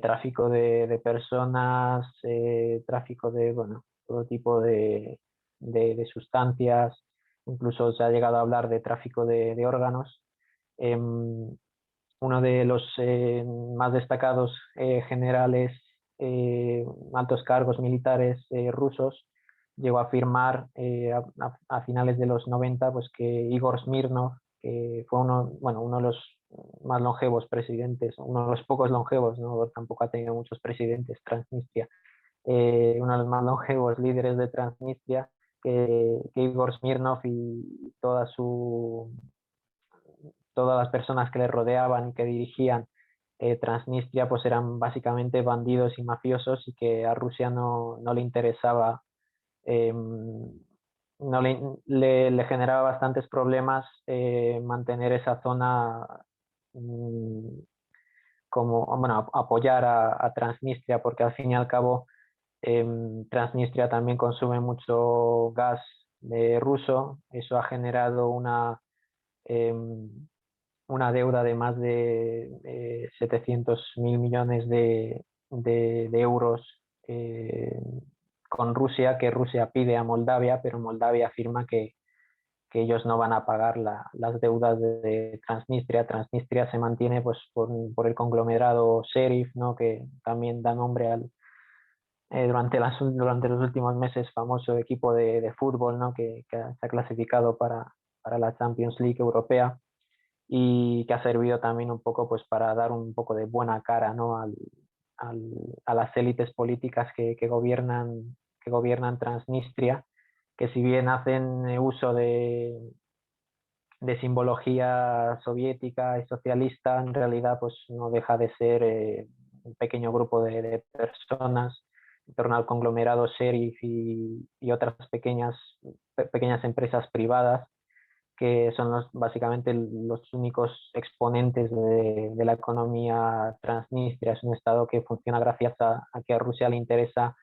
tráfico de personas, tráfico de, bueno, todo tipo de sustancias, incluso se ha llegado a hablar de tráfico de órganos. Uno de los más destacados generales, altos cargos militares rusos, llegó a afirmar a finales de los 90 pues, que Igor Smirnov, que fue uno de los más longevos presidentes, uno de los pocos longevos, ¿no? Tampoco ha tenido muchos presidentes Transnistria, uno de los más longevos líderes de Transnistria, que Igor Smirnov y todas las personas que le rodeaban y que dirigían Transnistria pues eran básicamente bandidos y mafiosos, y que a Rusia no le interesaba, no le generaba bastantes problemas mantener esa zona, mm, como, bueno, apoyar a Transnistria, porque al fin y al cabo Transnistria también consume mucho gas ruso. Eso ha generado una deuda de más de 700.000 millones de euros con Rusia, que Rusia pide a Moldavia, pero Moldavia afirma que ellos no van a pagar las deudas de Transnistria. Transnistria se mantiene pues, por el conglomerado Sheriff, ¿no? Que también da nombre al, durante los últimos meses, famoso equipo de fútbol, ¿no? Que se ha clasificado para la Champions League europea, y que ha servido también un poco pues, para dar un poco de buena cara, ¿no? al, a las élites políticas que gobiernan Transnistria, que si bien hacen uso de simbología soviética y socialista, en realidad pues no deja de ser un pequeño grupo de personas en torno al conglomerado Sheriff y otras pequeñas empresas privadas, que son básicamente los únicos exponentes de la economía transnistria. Es un estado que funciona gracias a que a Rusia le interesa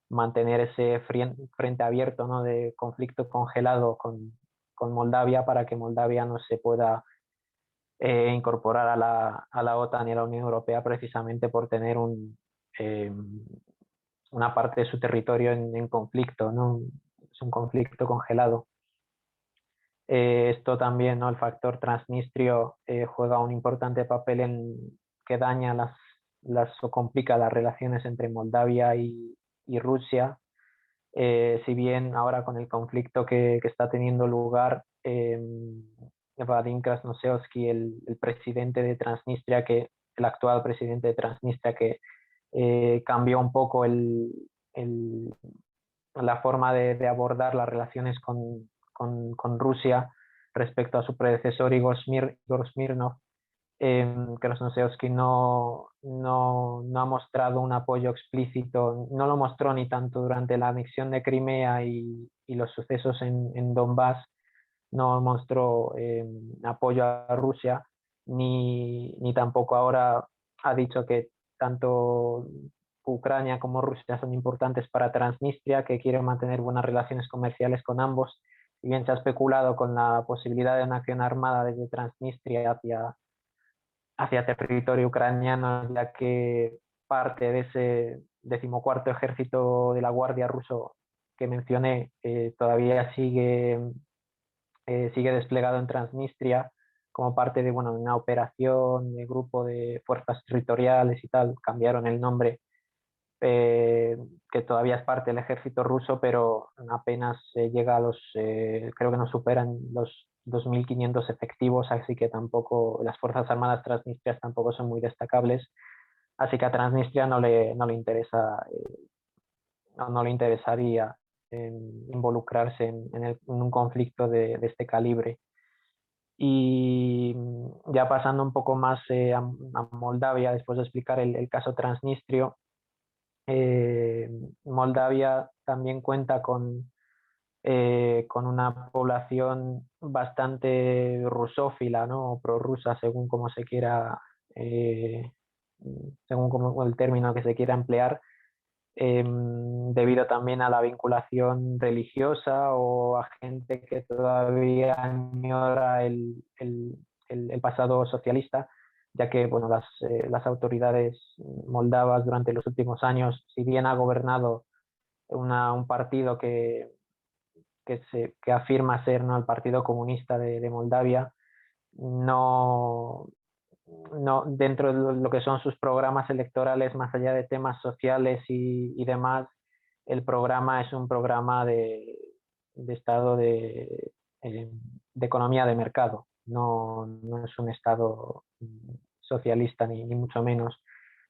mantener ese frente abierto, ¿no? De conflicto congelado con Moldavia, para que Moldavia no se pueda incorporar a la OTAN y a la Unión Europea, precisamente por tener eh, una parte de su territorio en conflicto, ¿no? Es un conflicto congelado. Esto también, ¿no? El factor transnistrio juega un importante papel en que daña o complica las relaciones entre Moldavia y Rusia. Si bien ahora con el conflicto que está teniendo lugar, Vadim Krasnoselski, el presidente de Transnistria, el actual presidente de Transnistria, que cambió un poco la forma de abordar las relaciones con Rusia respecto a su predecesor Igor Smirnov. Krasnoselski no ha mostrado un apoyo explícito, no lo mostró ni tanto durante la anexión de Crimea y los sucesos en Donbass, no mostró apoyo a Rusia, ni tampoco ahora ha dicho que tanto Ucrania como Rusia son importantes para Transnistria, que quiere mantener buenas relaciones comerciales con ambos. Si bien se ha especulado con la posibilidad de una acción armada desde Transnistria hacia territorio ucraniano, ya que parte de ese 14º ejército de la Guardia ruso que mencioné todavía sigue desplegado en Transnistria como parte de una operación de grupo de fuerzas territoriales y tal. Cambiaron el nombre, que todavía es parte del ejército ruso, pero apenas llega a creo que no superan los 2.500 efectivos, así que tampoco las Fuerzas Armadas transnistrias tampoco son muy destacables. Así que a Transnistria no le interesa, no le interesaría involucrarse en un conflicto de este calibre. Y ya pasando un poco más a Moldavia, después de explicar el caso transnistrio, eh, Moldavia también cuenta con una población bastante rusófila, ¿no? O prorrusa, según como se quiera, eh, según como el término que se quiera emplear, debido también a la vinculación religiosa o a gente que todavía añora el pasado socialista, ya que bueno, las autoridades moldavas durante los últimos años, si bien ha gobernado un partido que afirma ser, ¿no?, el Partido Comunista de Moldavia, no, no, dentro de lo que son sus programas electorales, más allá de temas sociales y demás, el programa es un programa de estado de economía de mercado, no es un estado socialista ni mucho menos.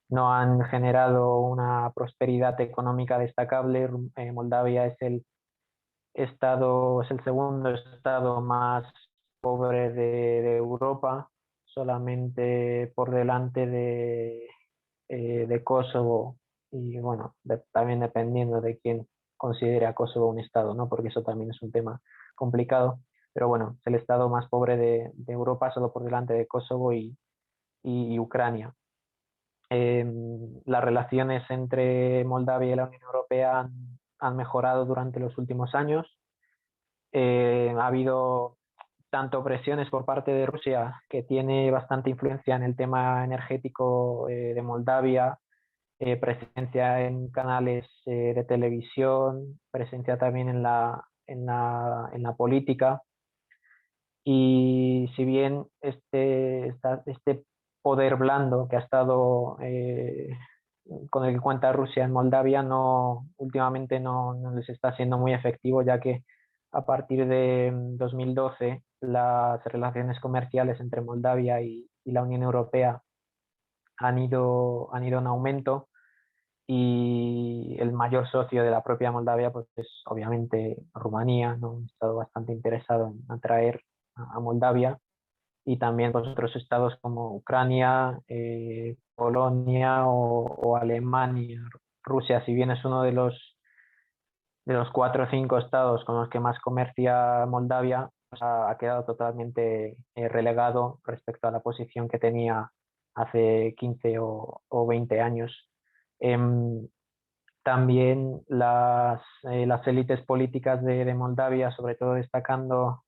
No han generado una prosperidad económica destacable. Moldavia es el segundo estado más pobre de Europa, solamente por delante de Kosovo y bueno, también dependiendo de quién considere a Kosovo un estado, ¿no? Porque eso también es un tema complicado, pero bueno, es el estado más pobre de Europa, solo por delante de Kosovo y Ucrania. Las relaciones entre Moldavia y la Unión Europea han mejorado durante los últimos años. Ha habido tanto presiones por parte de Rusia, que tiene bastante influencia en el tema energético de Moldavia, presencia en canales de televisión, presencia también en la política. Y si bien este poder blando que ha estado con el que cuenta Rusia en Moldavia, últimamente no les está siendo muy efectivo, ya que a partir de 2012 las relaciones comerciales entre Moldavia y la Unión Europea han ido en aumento, y el mayor socio de la propia Moldavia pues es obviamente Rumanía, ¿no? Han estado bastante interesado en atraer a Moldavia, y también pues otros estados como Ucrania, Polonia o Alemania. Rusia, si bien es uno de los 4 o 5 estados con los que más comercia Moldavia, pues ha quedado totalmente relegado respecto a la posición que tenía hace 15 o 20 años. Em, También las élites políticas de Moldavia, sobre todo destacando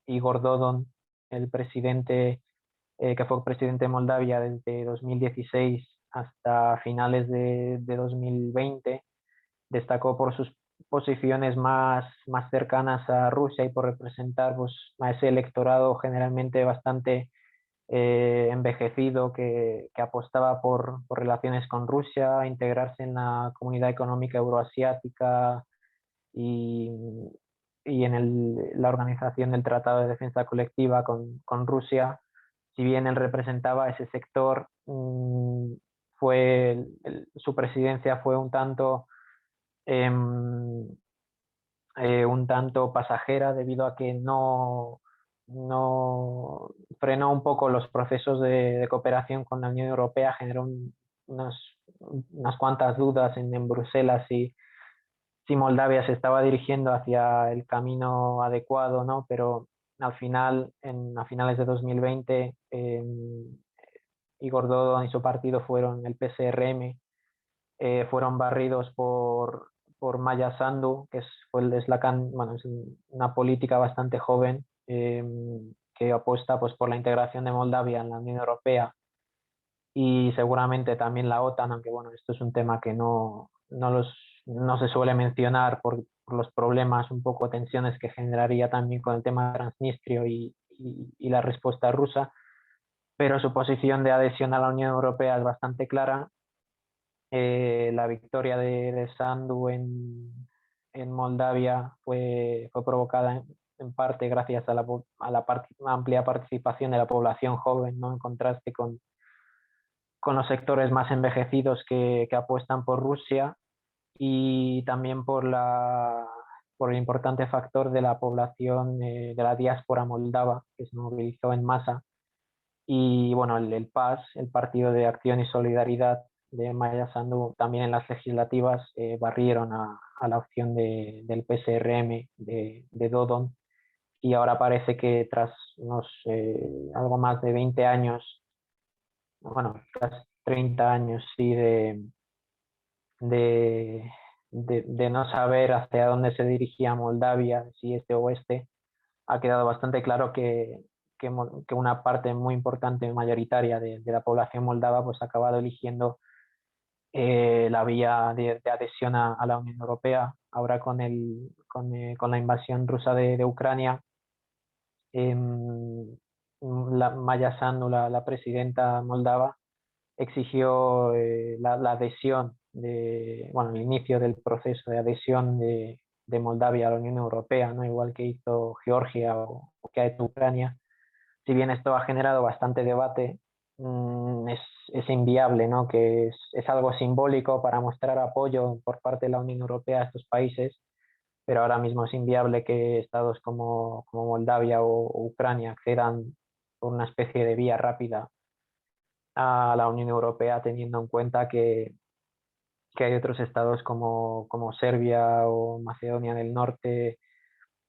Igor Dodon, el presidente que fue presidente de Moldavia desde 2016 hasta finales de 2020, destacó por sus posiciones más cercanas a Rusia y por representar pues, a ese electorado generalmente bastante envejecido que apostaba por relaciones con Rusia, integrarse en la comunidad económica euroasiática y, y en la organización del Tratado de Defensa Colectiva con Rusia. Si bien él representaba ese sector, su presidencia fue em, un tanto pasajera, debido a que no frenó un poco los procesos de cooperación con la Unión Europea, generó unas, unas cuantas dudas en Bruselas si Moldavia se estaba dirigiendo hacia el camino adecuado, ¿no? Pero al final, a finales de 2020, Igor Dodon y su partido el PSRM, fueron barridos por Maya Sandu, que bueno, es una política bastante joven, que apuesta pues, por la integración de Moldavia en la Unión Europea y seguramente también la OTAN, aunque bueno, esto es un tema que no los no se suele mencionar por los problemas, un poco tensiones que generaría también con el tema de Transnistria y la respuesta rusa, pero su posición de adhesión a la Unión Europea es bastante clara. La victoria de Sandu en Moldavia fue provocada en parte gracias a la amplia participación de la población joven, ¿no? En contraste con los sectores más envejecidos que apuestan por Rusia, y también por el importante factor de la población de la diáspora moldava que se movilizó en masa. Y bueno, el PAS, el Partido de Acción y Solidaridad de Maya Sandu, también en las legislativas barrieron a la opción del PSRM de Dodon, y ahora parece que tras algo más de 20 años, bueno, tras 30 años, sí, de, de no saber hacia dónde se dirigía Moldavia, si este o oeste, ha quedado bastante claro que una parte muy importante, mayoritaria de la población moldava, pues ha acabado eligiendo la vía de adhesión a la Unión Europea. Ahora con la invasión rusa de Ucrania, Maya Sandu, la presidenta moldava, exigió la adhesión bueno, el inicio del proceso de adhesión de Moldavia a la Unión Europea, ¿no? Igual que hizo Georgia o que ha hecho Ucrania. Si bien esto ha generado bastante debate, es inviable, ¿no? Que es algo simbólico para mostrar apoyo por parte de la Unión Europea a estos países, pero ahora mismo es inviable que estados como Moldavia o Ucrania accedan por una especie de vía rápida a la Unión Europea, teniendo en cuenta que hay otros estados como Serbia o Macedonia del Norte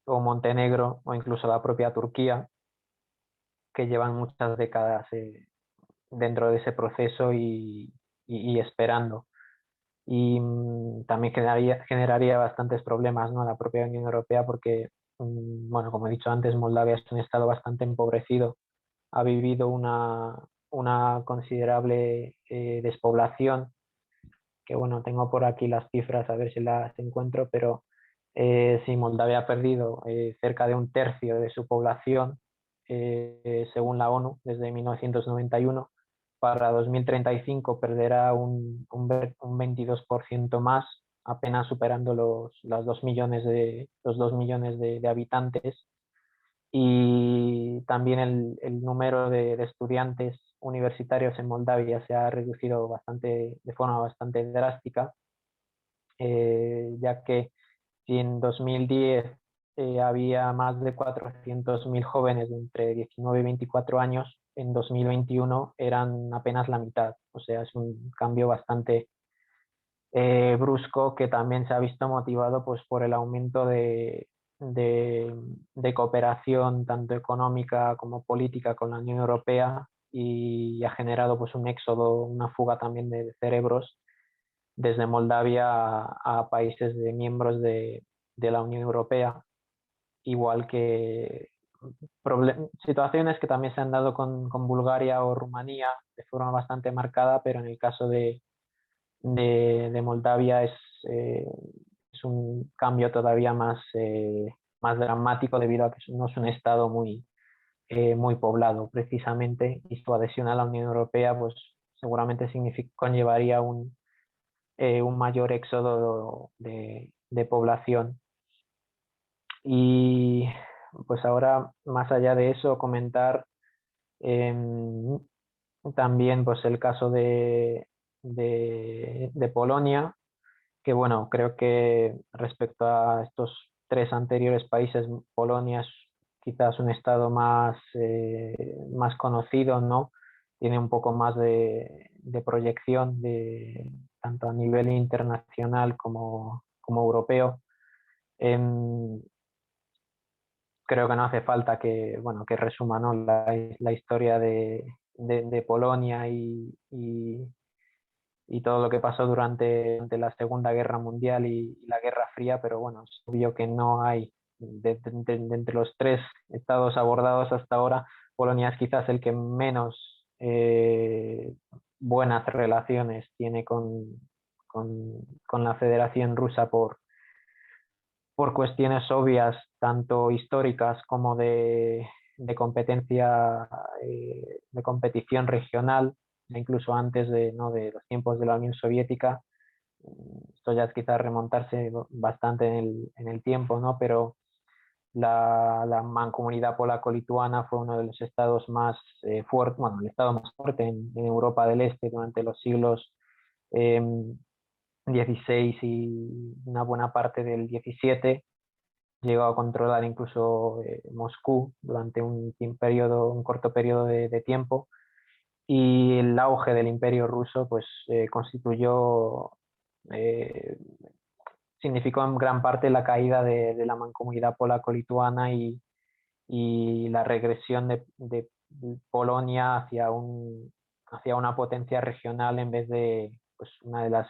o Montenegro o incluso la propia Turquía, que llevan muchas décadas dentro de ese proceso y esperando. Y también generaría bastantes problemas, ¿no? La propia Unión Europea porque, bueno, como he dicho antes, Moldavia es un estado bastante empobrecido, ha vivido una considerable despoblación, que bueno, tengo por aquí las cifras a ver si las encuentro, pero sí, Moldavia ha perdido cerca de un tercio de su población, según la ONU, desde 1991. Para 2035 perderá un 22% más, apenas superando los 2 millones los 2 millones de habitantes. Y también el número de estudiantes universitarios en Moldavia se ha reducido de forma bastante drástica, ya que si en 2010 había más de 400.000 jóvenes de entre 19 y 24 años, en 2021 eran apenas la mitad. O sea, es un cambio bastante brusco, que también se ha visto motivado pues, por el aumento de cooperación tanto económica como política con la Unión Europea, y ha generado pues, un éxodo, una fuga también de cerebros desde Moldavia a países de miembros de la Unión Europea, igual que situaciones que también se han dado con Bulgaria o Rumanía de forma bastante marcada, pero en el caso de Moldavia eh, es un cambio todavía más dramático, debido a que no es un estado muy poblado precisamente, y su adhesión a la Unión Europea pues seguramente conllevaría un mayor éxodo de población. Y pues ahora, más allá de eso, comentar em, también pues el caso de Polonia, que bueno, creo que respecto a estos tres anteriores países, Polonia es quizás un estado más conocido, ¿no? Tiene un poco más de proyección tanto a nivel internacional como europeo. Em, Creo que no hace falta bueno, que resuma, ¿no? la historia de Polonia y todo lo que pasó durante la Segunda Guerra Mundial y la Guerra Fría, pero bueno, es obvio que no hay, entre los tres estados abordados hasta ahora, Polonia es quizás el que menos buenas relaciones tiene con la Federación Rusa por cuestiones obvias, tanto históricas como de competencia, de competición regional, e incluso antes ¿no? de los tiempos de la Unión Soviética. Esto ya es quizás remontarse bastante en el tiempo, ¿no? Pero la mancomunidad polaco-lituana fue uno de los estados más fuertes, bueno, el estado más fuerte en Europa del Este durante los siglos eh, 16 y una buena parte del 17. Llegó a controlar incluso Moscú durante un corto periodo de tiempo, y el auge del Imperio Ruso pues constituyó, eh, significó en gran parte la caída de la mancomunidad polaco-lituana y la regresión de Polonia hacia una potencia regional en vez de pues, una de las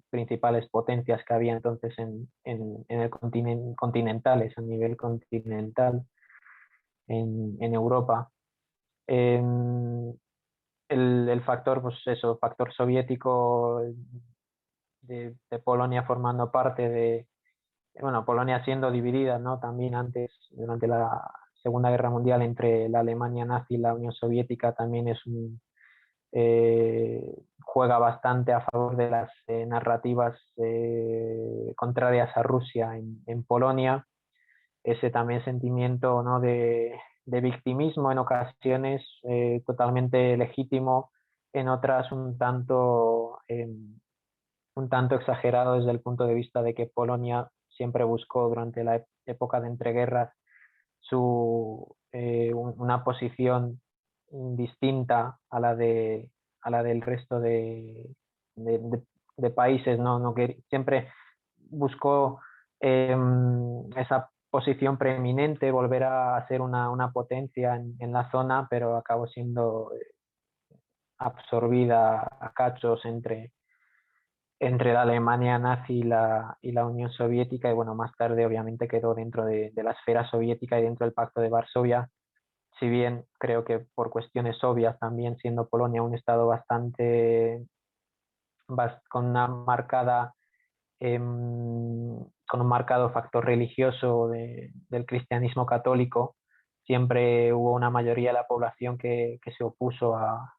principales potencias que había entonces en el continentales, a nivel continental en Europa. El factor, pues eso, factor soviético de Polonia formando parte bueno, Polonia siendo dividida, ¿no? También antes, durante la Segunda Guerra Mundial, entre la Alemania nazi y la Unión Soviética, también juega bastante a favor de las narrativas contrarias a Rusia en Polonia. Ese también sentimiento, ¿no? de victimismo en ocasiones totalmente legítimo, en otras un tanto exagerado desde el punto de vista de que Polonia siempre buscó durante la época de entreguerras una posición distinta a la del resto de países, ¿no? Siempre buscó esa posición preeminente, volver a ser una potencia en la zona, pero acabó siendo absorbida a cachos entre la Alemania nazi y la Unión Soviética, y bueno, más tarde obviamente quedó dentro de la esfera soviética y dentro del Pacto de Varsovia, si bien creo que por cuestiones obvias, también siendo Polonia un estado con una marcada con un marcado factor religioso del cristianismo católico, siempre hubo una mayoría de la población que se opuso a,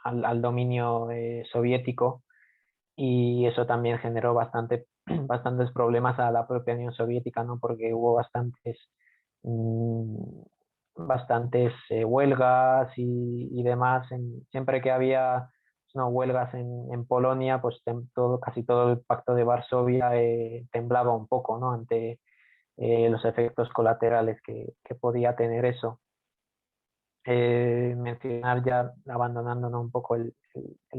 al dominio soviético, y eso también generó bastantes problemas a la propia Unión Soviética, ¿no? Porque hubo mm, bastantes huelgas y demás. Siempre que había no, huelgas en Polonia, pues casi todo el Pacto de Varsovia temblaba un poco, ¿no? Ante los efectos colaterales que podía tener eso. Mencionar, ya abandonándonos un poco el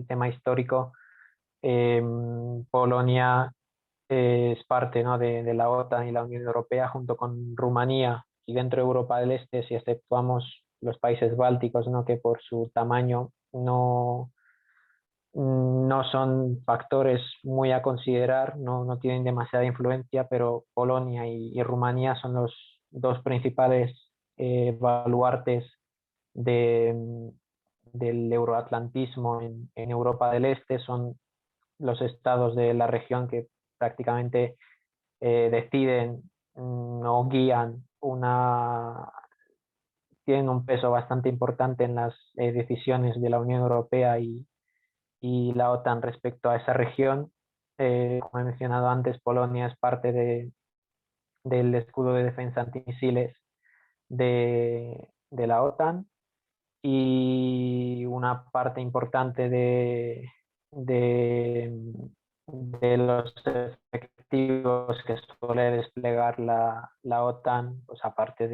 tema histórico, Polonia es parte, ¿no? de la OTAN y la Unión Europea, junto con Rumanía, y dentro de Europa del Este, si exceptuamos los países bálticos, ¿no? que por su tamaño no son factores muy a considerar, no tienen demasiada influencia, pero Polonia y Rumanía son los dos principales baluartes de, del euroatlantismo en Europa del Este. Son los estados de la región que prácticamente deciden o guían tienen un peso bastante importante en las decisiones de la Unión Europea y la OTAN respecto a esa región. Como he mencionado antes, Polonia es parte del escudo de defensa antimisiles de la OTAN, y una parte importante de los efectivos que suele desplegar la OTAN, pues aparte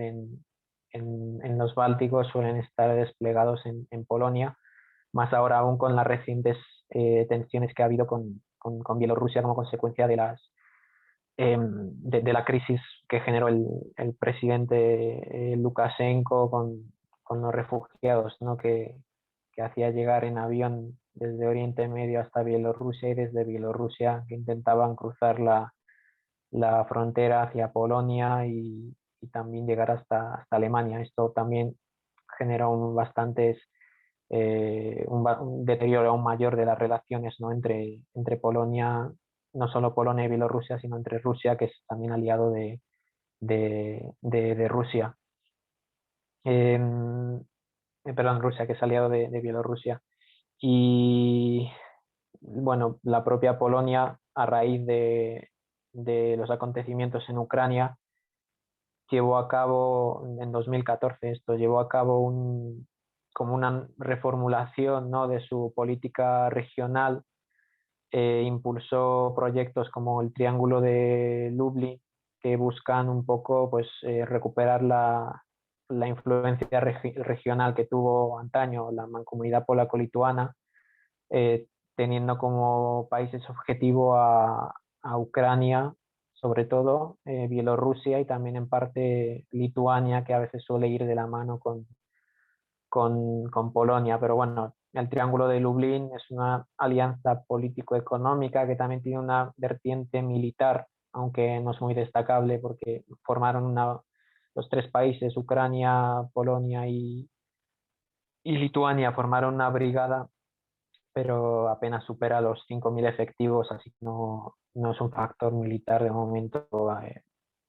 en los Bálticos, suelen estar desplegados en Polonia, más ahora aún con las recientes tensiones que ha habido con Bielorrusia como consecuencia de la crisis que generó el presidente Lukashenko con los refugiados, ¿no? que hacía llegar en avión desde Oriente Medio hasta Bielorrusia, y desde Bielorrusia que intentaban cruzar la frontera hacia Polonia y también llegar hasta Alemania. Esto también generó bastantes un deterioro aún mayor de las relaciones, ¿no? entre Polonia, no solo Polonia y Bielorrusia, sino entre Rusia, que es también aliado de Rusia. Perdón, Rusia, que es aliado de Bielorrusia. Y bueno, la propia Polonia, a raíz de los acontecimientos en Ucrania, llevó a cabo, en 2014 esto, llevó a cabo como una reformulación, ¿no? de su política regional. Impulsó proyectos como el Triángulo de Lublin, que buscan un poco pues, recuperar la influencia regional que tuvo antaño la mancomunidad polaco-lituana, eh, teniendo como países objetivo a Ucrania, sobre todo, Bielorrusia y también en parte Lituania, que a veces suele ir de la mano con Polonia. Pero bueno, el Triángulo de Lublin es una alianza político-económica que también tiene una vertiente militar, aunque no es muy destacable porque formaron los tres países, Ucrania, Polonia y Lituania, formaron una brigada, pero apenas supera los 5.000 efectivos, así que no es un factor militar de momento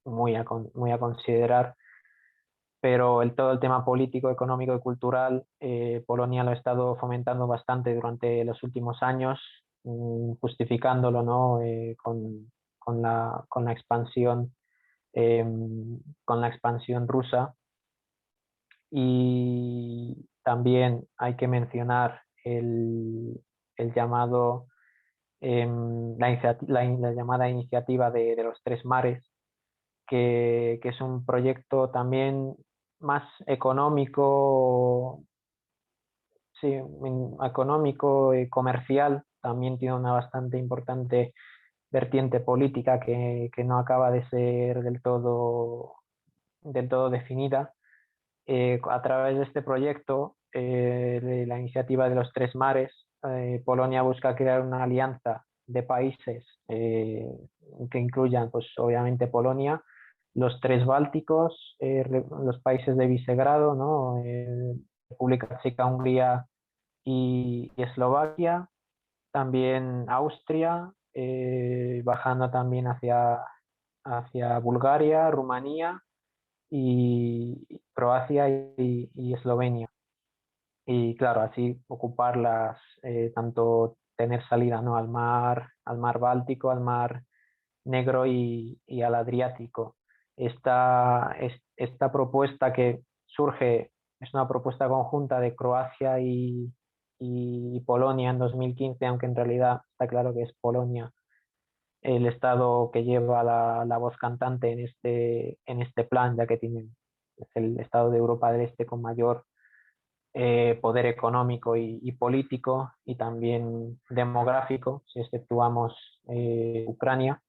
muy a considerar. Pero todo el tema político, económico y cultural, Polonia lo ha estado fomentando bastante durante los últimos años, justificándolo, ¿no? Con la expansión, eh, con la expansión rusa. Y también hay que mencionar el llamado, la llamada iniciativa de los tres mares, que es un proyecto también más económico, sí, económico y comercial. También tiene una bastante importante vertiente política que no acaba de ser del todo definida. A través de este proyecto, de la iniciativa de los tres mares, Polonia busca crear una alianza de países, que incluyan, pues obviamente Polonia, los tres bálticos, los países de Visegrado, ¿no? República Checa, Hungría y Eslovaquia, también Austria, bajando también hacia Bulgaria, Rumanía y Croacia y Eslovenia. Y claro, así ocuparlas, tanto tener salida, ¿no? al mar Báltico, al mar Negro y al Adriático. Esta propuesta que surge es una propuesta conjunta de Croacia y Polonia en 2015, aunque en realidad está claro que es Polonia el estado que lleva la voz cantante en este plan, ya que es el estado de Europa del Este con mayor poder económico y político y también demográfico, si exceptuamos Ucrania.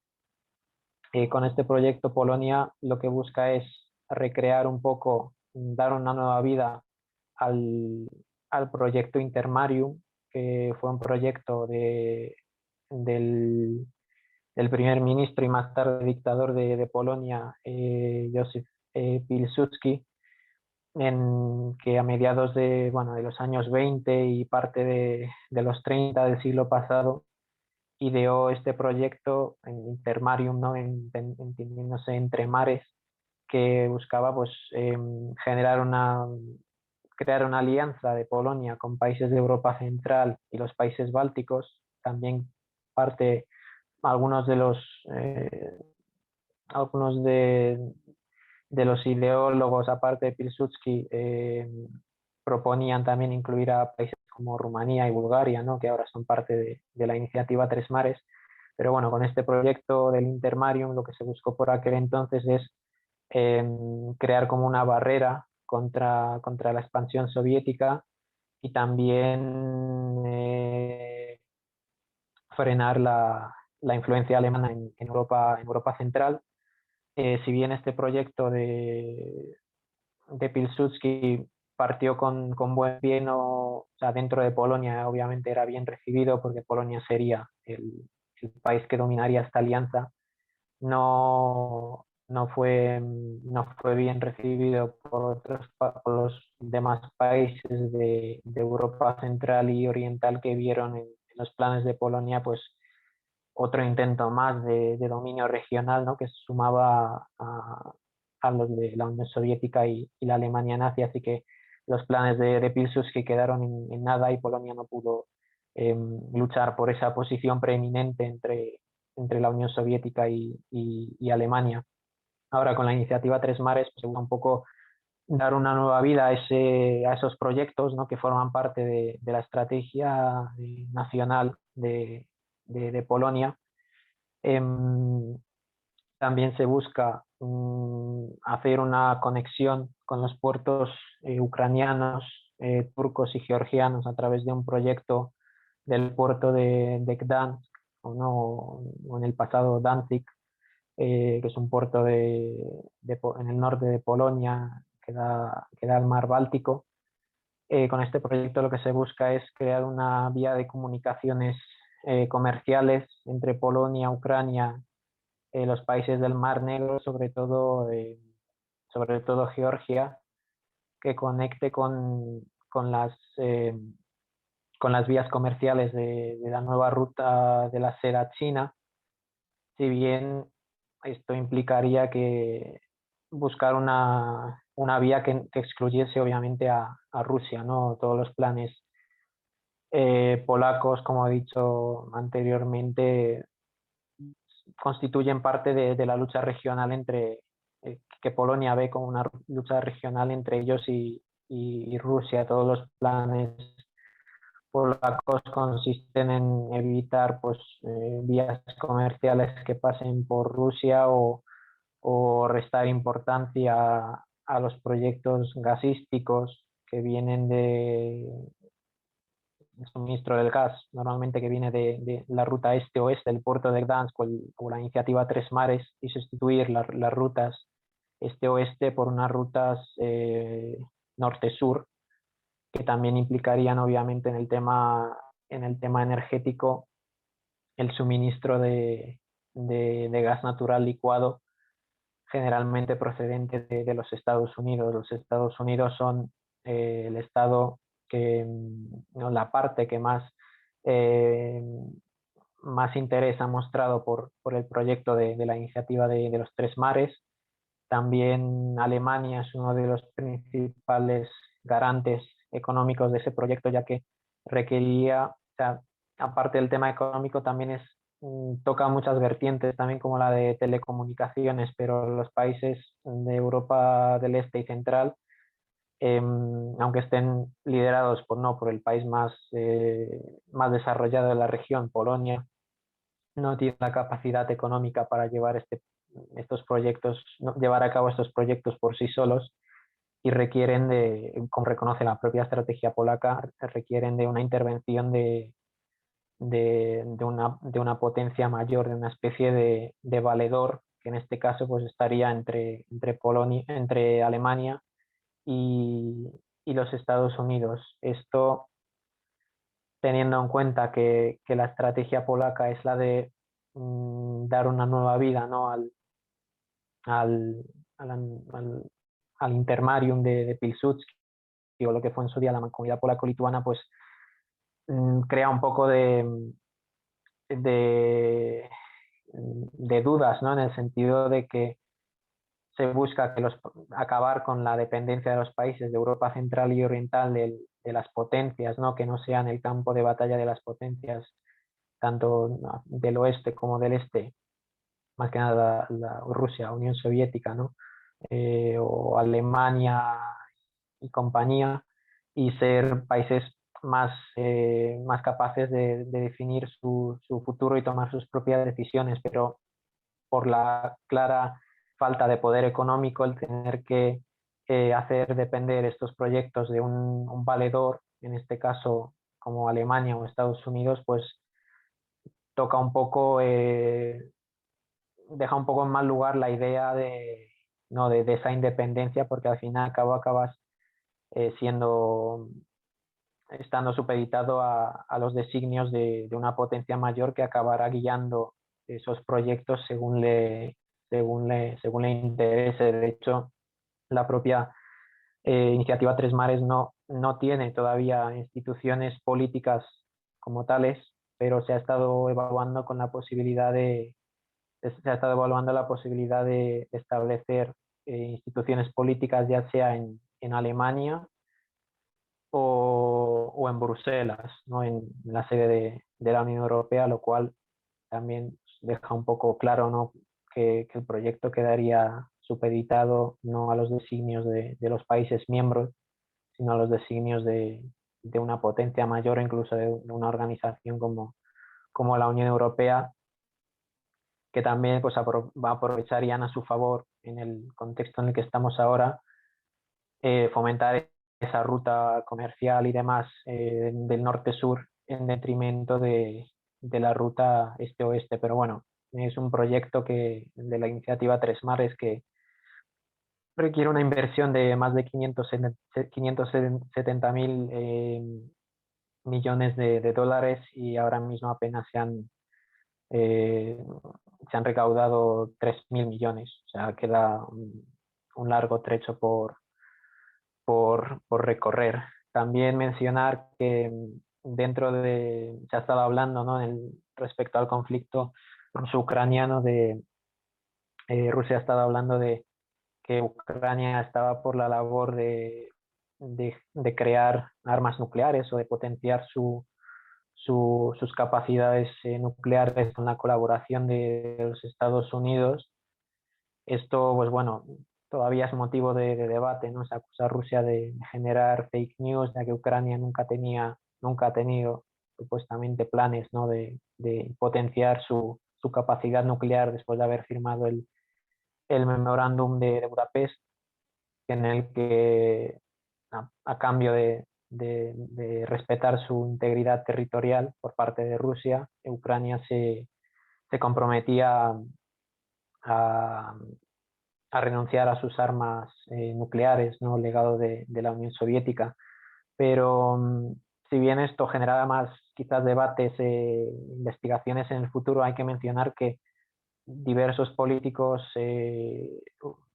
Con este proyecto, Polonia lo que busca es recrear un poco, dar una nueva vida al proyecto Intermarium, que fue un proyecto del primer ministro y más tarde dictador de Polonia, Józef Pilsudski, en que a mediados de los años 20 y parte de los 30 del siglo pasado, ideó este proyecto en Intermarium, ¿no? Entendiéndose entre mares, que buscaba pues, crear una alianza de Polonia con países de Europa Central y los países bálticos, también parte algunos de los eh, algunos de los ideólogos, aparte de Pilsudski, proponían también incluir a países como Rumanía y Bulgaria, ¿no? que ahora son parte de la iniciativa Tres Mares. Pero bueno, con este proyecto del Intermarium lo que se buscó por aquel entonces es crear como una barrera contra la expansión soviética y también frenar la influencia alemana en Europa Central. Si bien este proyecto de Pilsudski partió con buen pie, no, o sea, dentro de Polonia obviamente era bien recibido porque Polonia sería el país que dominaría esta alianza, no no fue bien recibido por los demás países de Europa Central y Oriental, que vieron en los planes de Polonia pues otro intento más de dominio regional, ¿no? Que se sumaba a los de la Unión Soviética y la Alemania nazi. Así que los planes de Pilsudski quedaron en nada, y Polonia no pudo luchar por esa posición preeminente entre la Unión Soviética y Alemania. Ahora, con la iniciativa Tres Mares, pues, se busca un poco dar una nueva vida a esos proyectos, ¿no? Que forman parte de la estrategia nacional de Polonia. Em, También se busca hacer una conexión con los puertos ucranianos, turcos y georgianos a través de un proyecto del puerto de Gdansk, o, no, o en el pasado Danzig, que es un puerto en el norte de Polonia, que da al mar Báltico. Con este proyecto lo que se busca es crear una vía de comunicaciones comerciales entre Polonia, Ucrania, los países del Mar Negro, sobre todo Georgia, que conecte con las vías comerciales de la nueva ruta de la seda china. Si bien esto implicaría que buscar una vía que excluyese obviamente a Rusia, ¿no? Todos los planes polacos, como he dicho anteriormente, constituyen parte de la lucha regional que Polonia ve como una lucha regional entre ellos y Rusia. Todos los planes polacos consisten en evitar pues, vías comerciales que pasen por Rusia, o restar importancia a los proyectos gasísticos que vienen el suministro del gas, normalmente que viene de la ruta este-oeste, del puerto de Gdansk, o la iniciativa Tres Mares, y sustituir las rutas este-oeste por unas rutas norte-sur, que también implicarían obviamente en el tema energético el suministro de gas natural licuado, generalmente procedente de los Estados Unidos. Los Estados Unidos son el estado no, la parte que eh, más interés ha mostrado por el proyecto de la iniciativa de los Tres Mares. También Alemania es uno de los principales garantes económicos de ese proyecto, ya que requería, o sea, aparte del tema económico, también toca muchas vertientes, también como la de telecomunicaciones, pero los países de Europa del Este y Central, aunque estén liderados por el país más desarrollado de la región, Polonia, no tiene la capacidad económica para estos proyectos, no, llevar a cabo estos proyectos por sí solos, y requieren como reconoce la propia estrategia polaca, requieren de una intervención de una potencia mayor, de una especie de valedor, que en este caso pues estaría entre Alemania y los Estados Unidos. Esto teniendo en cuenta que la estrategia polaca es la de dar una nueva vida, ¿no? al, al, al, al intermarium de Pilsudski, o lo que fue en su día la Mancomunidad Polaco-Lituana, pues crea un poco de, de dudas, ¿no? En el sentido de que se busca acabar con la dependencia de los países de Europa Central y Oriental de las potencias, ¿no? Que no sean el campo de batalla de las potencias, tanto del oeste como del este, más que nada Rusia, Unión Soviética, ¿no? O Alemania y compañía, y ser países más capaces de definir su futuro y tomar sus propias decisiones, pero por la clara falta de poder económico, el tener que hacer depender estos proyectos de un valedor, en este caso como Alemania o Estados Unidos, pues toca un poco, deja un poco en mal lugar la idea no, de esa independencia, porque al final acabas siendo estando supeditado a los designios de una potencia mayor, que acabará guiando esos proyectos según según le interese. De hecho, la propia Iniciativa Tres Mares no tiene todavía instituciones políticas como tales, pero se ha estado evaluando se ha estado evaluando la posibilidad de establecer instituciones políticas, ya sea en Alemania o en Bruselas, ¿no? En la sede de la Unión Europea, lo cual también deja un poco claro, ¿no? que el proyecto quedaría supeditado no a los designios de los países miembros, sino a los designios de una potencia mayor, incluso de una organización como la Unión Europea, que también pues, aprovecharían a su favor en el contexto en el que estamos ahora, fomentar esa ruta comercial y demás del norte-sur en detrimento de la ruta este-oeste. Pero bueno, es un proyecto de la iniciativa Tres Mares que requiere una inversión de más de 570.000 millones de dólares, y ahora mismo apenas eh, se han recaudado 3.000 millones. O sea, queda un largo trecho por recorrer. También mencionar que se ha estado hablando, ¿no? Respecto al conflicto ruso-ucraniano, Rusia ha estado hablando de que Ucrania estaba por la labor de crear armas nucleares o de potenciar sus capacidades nucleares con la colaboración de los Estados Unidos. Esto, pues bueno, todavía es motivo de debate, ¿no? Se acusa a Rusia de generar fake news, ya que Ucrania nunca ha tenido supuestamente planes, ¿no? de potenciar su capacidad nuclear después de haber firmado el memorándum de Budapest, en el que a cambio de respetar su integridad territorial por parte de Rusia, Ucrania se comprometía a, a renunciar a sus armas nucleares, ¿no? Legado de la Unión Soviética. Pero si bien esto generaba más quizás debates, investigaciones en el futuro, hay que mencionar que diversos políticos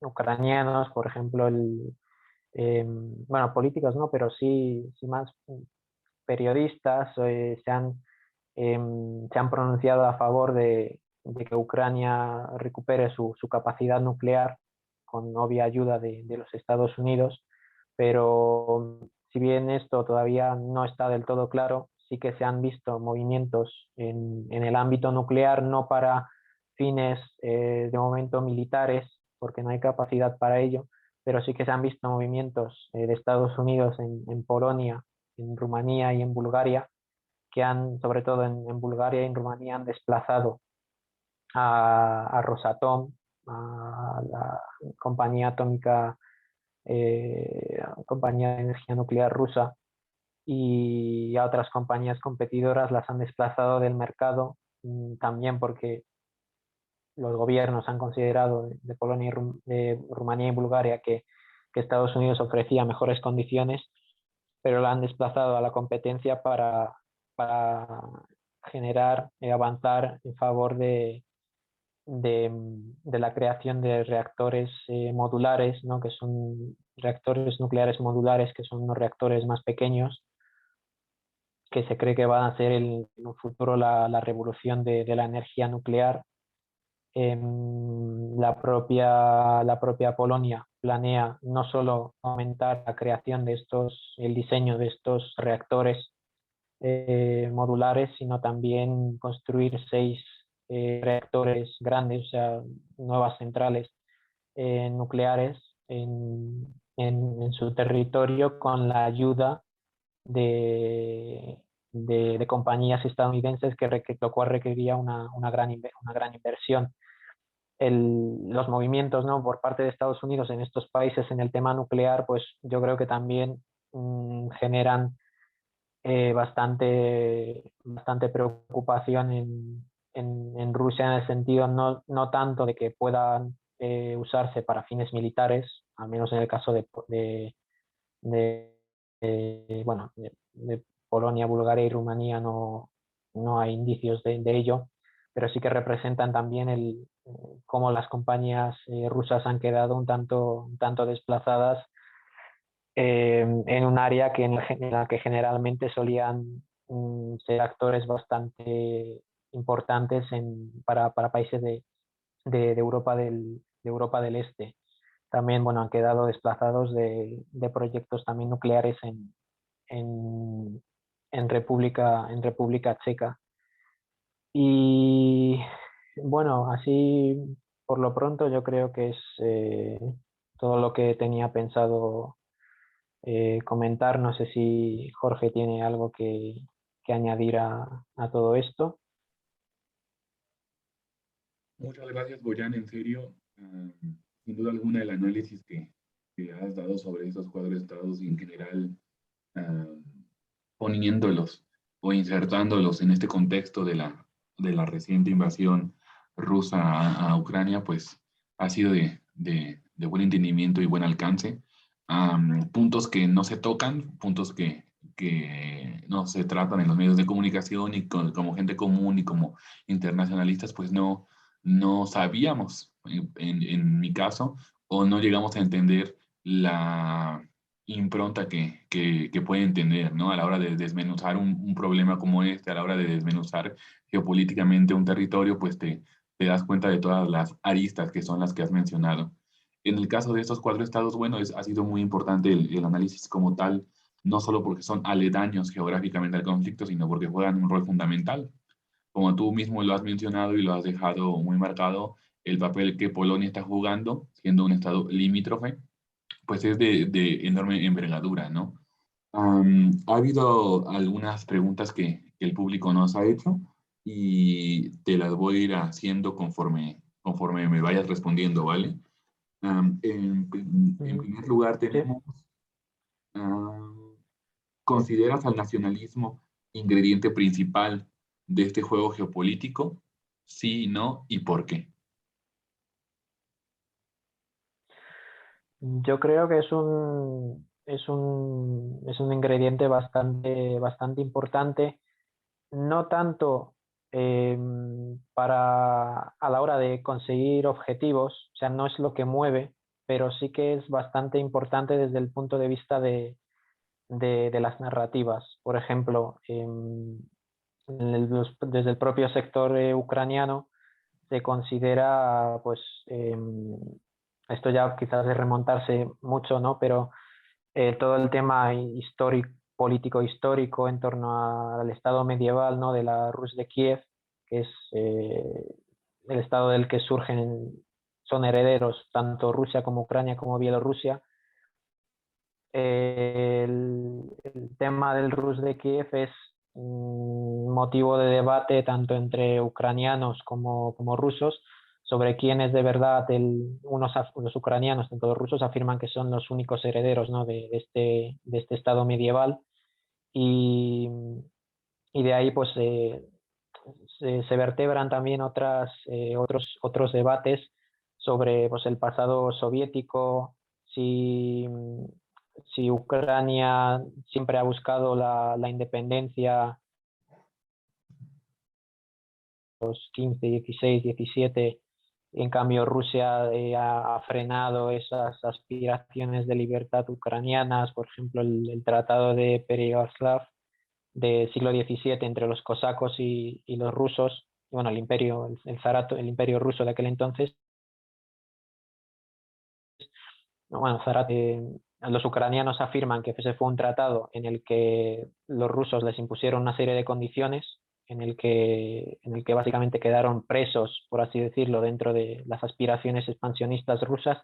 ucranianos, por ejemplo, bueno, políticos no, pero sí más periodistas, se han pronunciado a favor de que Ucrania recupere su capacidad nuclear con obvia ayuda de los Estados Unidos. Pero si bien esto todavía no está del todo claro, sí que se han visto movimientos en el ámbito nuclear, no para fines de momento militares, porque no hay capacidad para ello, pero sí que se han visto movimientos de Estados Unidos en Polonia, en Rumanía y en Bulgaria, que sobre todo en Bulgaria y en Rumanía, han desplazado a Rosatom, a la compañía atómica, compañía de energía nuclear rusa, y a otras compañías competidoras las han desplazado del mercado, también porque los gobiernos han considerado de Polonia de Rumanía y Bulgaria que Estados Unidos ofrecía mejores condiciones, pero la han desplazado a la competencia para generar y avanzar en favor de la creación de reactores modulares, ¿no? Que son reactores nucleares modulares, que son unos reactores más pequeños, que se cree que van a ser en un futuro la revolución de la energía nuclear. La propia Polonia planea no solo aumentar la creación el diseño de estos reactores modulares, sino también construir 6 reactores grandes, o sea, nuevas centrales nucleares en su territorio, con la ayuda de, de compañías estadounidenses, lo cual requeriría una gran inversión. Los movimientos, ¿no? por parte de Estados Unidos en estos países en el tema nuclear, pues yo creo que también generan bastante preocupación en Rusia, en el sentido no tanto de que puedan usarse para fines militares, al menos en el caso de, bueno, de Polonia, Bulgaria y Rumanía no hay indicios de ello, pero sí que representan también cómo las compañías rusas han quedado un tanto desplazadas en un área en la que generalmente solían ser actores bastante importantes para países de Europa del Este. También, bueno, han quedado desplazados de proyectos también nucleares en, en República Checa. Y bueno, así por lo pronto yo creo que es todo lo que tenía pensado comentar. No sé si Jorge tiene algo que añadir a todo esto. Muchas gracias, Boyan, en serio. Sin duda alguna, el análisis que has dado sobre esos cuatro estados y en general ah, poniéndolos o insertándolos en este contexto de la reciente invasión rusa a Ucrania, pues ha sido de buen entendimiento y buen alcance. Puntos que no se tocan, puntos que no se tratan en los medios de comunicación y como gente común y como internacionalistas, pues no sabíamos, en mi caso, o no llegamos a entender la impronta que pueden tener, ¿no? A la hora de desmenuzar un problema como este, a la hora de desmenuzar geopolíticamente un territorio, pues te das cuenta de todas las aristas que son las que has mencionado. En el caso de estos cuatro estados, bueno, ha sido muy importante el análisis como tal, no solo porque son aledaños geográficamente al conflicto, sino porque juegan un rol fundamental. Como tú mismo lo has mencionado y lo has dejado muy marcado, el papel que Polonia está jugando, siendo un estado limítrofe, pues es de enorme envergadura, ¿no? Ha habido algunas preguntas que el público nos ha hecho y te las voy a ir haciendo conforme me vayas respondiendo, ¿vale? En primer lugar Sí. tenemos, am, ¿consideras al nacionalismo ingrediente principal de este juego geopolítico? Sí, no, ¿y por qué? Yo creo que es un ingrediente bastante importante, no tanto eh, a la hora de conseguir objetivos, o sea, no es lo que mueve, pero sí que es bastante importante desde el punto de vista de las narrativas. Por ejemplo, desde el propio sector ucraniano se considera, pues, esto ya quizás de remontarse mucho, ¿no? Pero todo el tema histórico, político histórico en torno al estado medieval, ¿no? De la Rus de Kiev, que es el estado del que son herederos tanto Rusia como Ucrania como Bielorrusia. El tema del Rus de Kiev es motivo de debate tanto entre ucranianos como rusos sobre quién es de verdad los ucranianos, tanto los rusos afirman que son los únicos herederos, ¿no? de este estado medieval y, y de ahí pues se vertebran también otros debates sobre pues, el pasado soviético, si, si Ucrania siempre ha buscado la independencia, los 15, 16, 17, en cambio Rusia ha frenado esas aspiraciones de libertad ucranianas, por ejemplo el Tratado de Pereyaslav del siglo XVII entre los cosacos y los rusos, bueno, el zarato, el imperio ruso de aquel entonces, bueno, los ucranianos afirman que ese fue un tratado en el que los rusos les impusieron una serie de condiciones en el que básicamente quedaron presos, por así decirlo, dentro de las aspiraciones expansionistas rusas.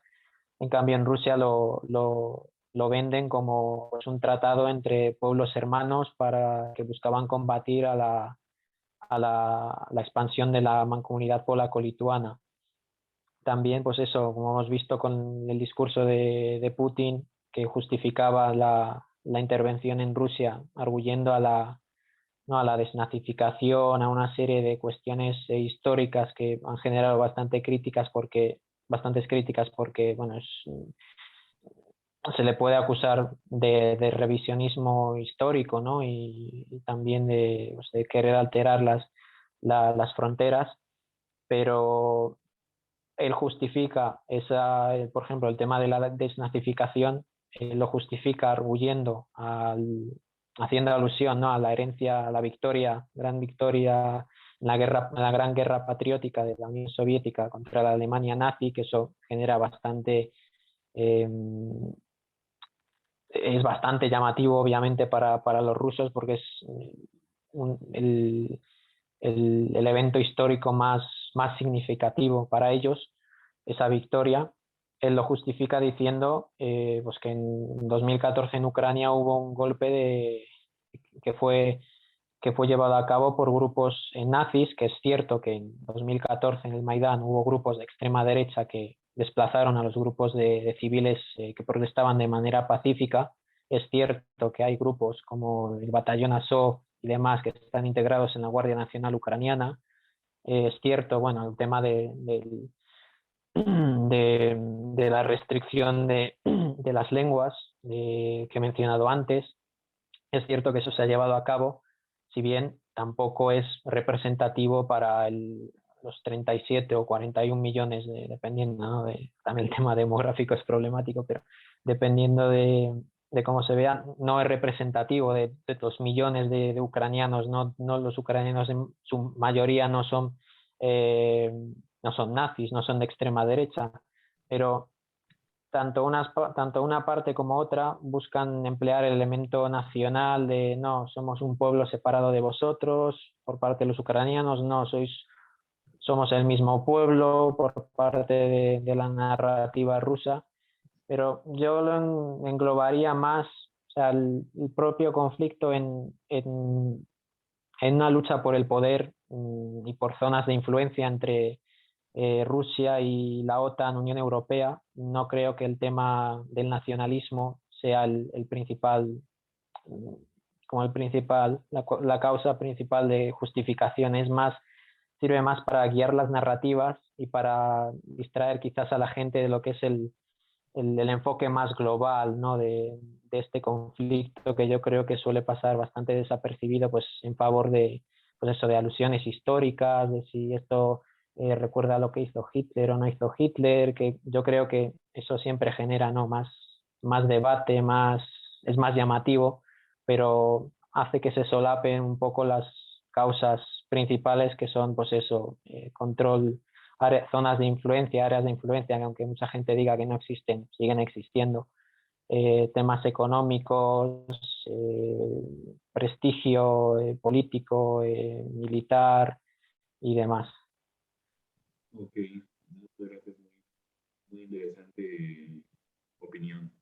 En cambio, en Rusia lo venden como pues, un tratado entre pueblos hermanos para que buscaban combatir la expansión de la mancomunidad polaco-lituana. También, pues eso, como hemos visto con el discurso de Putin, que justificaba la intervención en Rusia, arguyendo ¿no? a la desnazificación, a una serie de cuestiones históricas que han generado bastantes críticas porque bueno, se le puede acusar de revisionismo histórico, ¿no? Y también pues, de querer alterar las fronteras. pero él justifica por ejemplo, el tema de la desnazificación, lo justifica arguyendo, haciendo alusión, ¿no?, a la herencia, a la gran victoria en la gran guerra patriótica de la Unión Soviética contra la Alemania nazi, que eso genera es bastante llamativo, obviamente, para los rusos, porque es el evento histórico más significativo para ellos, esa victoria. Él lo justifica diciendo pues que en 2014 en Ucrania hubo un golpe que fue llevado a cabo por grupos nazis, que es cierto que en 2014 en el Maidán hubo grupos de extrema derecha que desplazaron a los grupos de civiles que protestaban de manera pacífica. Es cierto que hay grupos como el Batallón Azov y demás que están integrados en la Guardia Nacional Ucraniana. Es cierto, bueno, el tema de la restricción de las lenguas que he mencionado antes. Es cierto que eso se ha llevado a cabo, si bien tampoco es representativo para los 37 o 41 millones, dependiendo, ¿no?, también el tema demográfico es problemático, pero dependiendo de cómo se vea, no es representativo de los millones de ucranianos. No, los ucranianos en su mayoría no son nazis, no son de extrema derecha, pero tanto una parte como otra buscan emplear el elemento nacional de no, somos un pueblo separado de vosotros, por parte de los ucranianos, no, somos el mismo pueblo, por parte de la narrativa rusa, pero yo lo englobaría más, o sea, el propio conflicto en una lucha por el poder y por zonas de influencia entre Rusia y la OTAN, Unión Europea. No creo que el tema del nacionalismo sea el principal, la causa principal de justificación. Sirve más para guiar las narrativas y para distraer quizás a la gente de lo que es el enfoque más global, ¿no?, de este conflicto, que yo creo que suele pasar bastante desapercibido, pues en favor pues eso, de alusiones históricas, de si esto recuerda lo que hizo Hitler o no hizo Hitler, que yo creo que eso siempre genera, ¿no?, más debate, es más llamativo, pero hace que se solapen un poco las causas principales, que son, pues eso, control, zonas de influencia, áreas de influencia, que aunque mucha gente diga que no existen, siguen existiendo, temas económicos, prestigio político, militar y demás. Ok, muchas gracias, muy interesante opinión.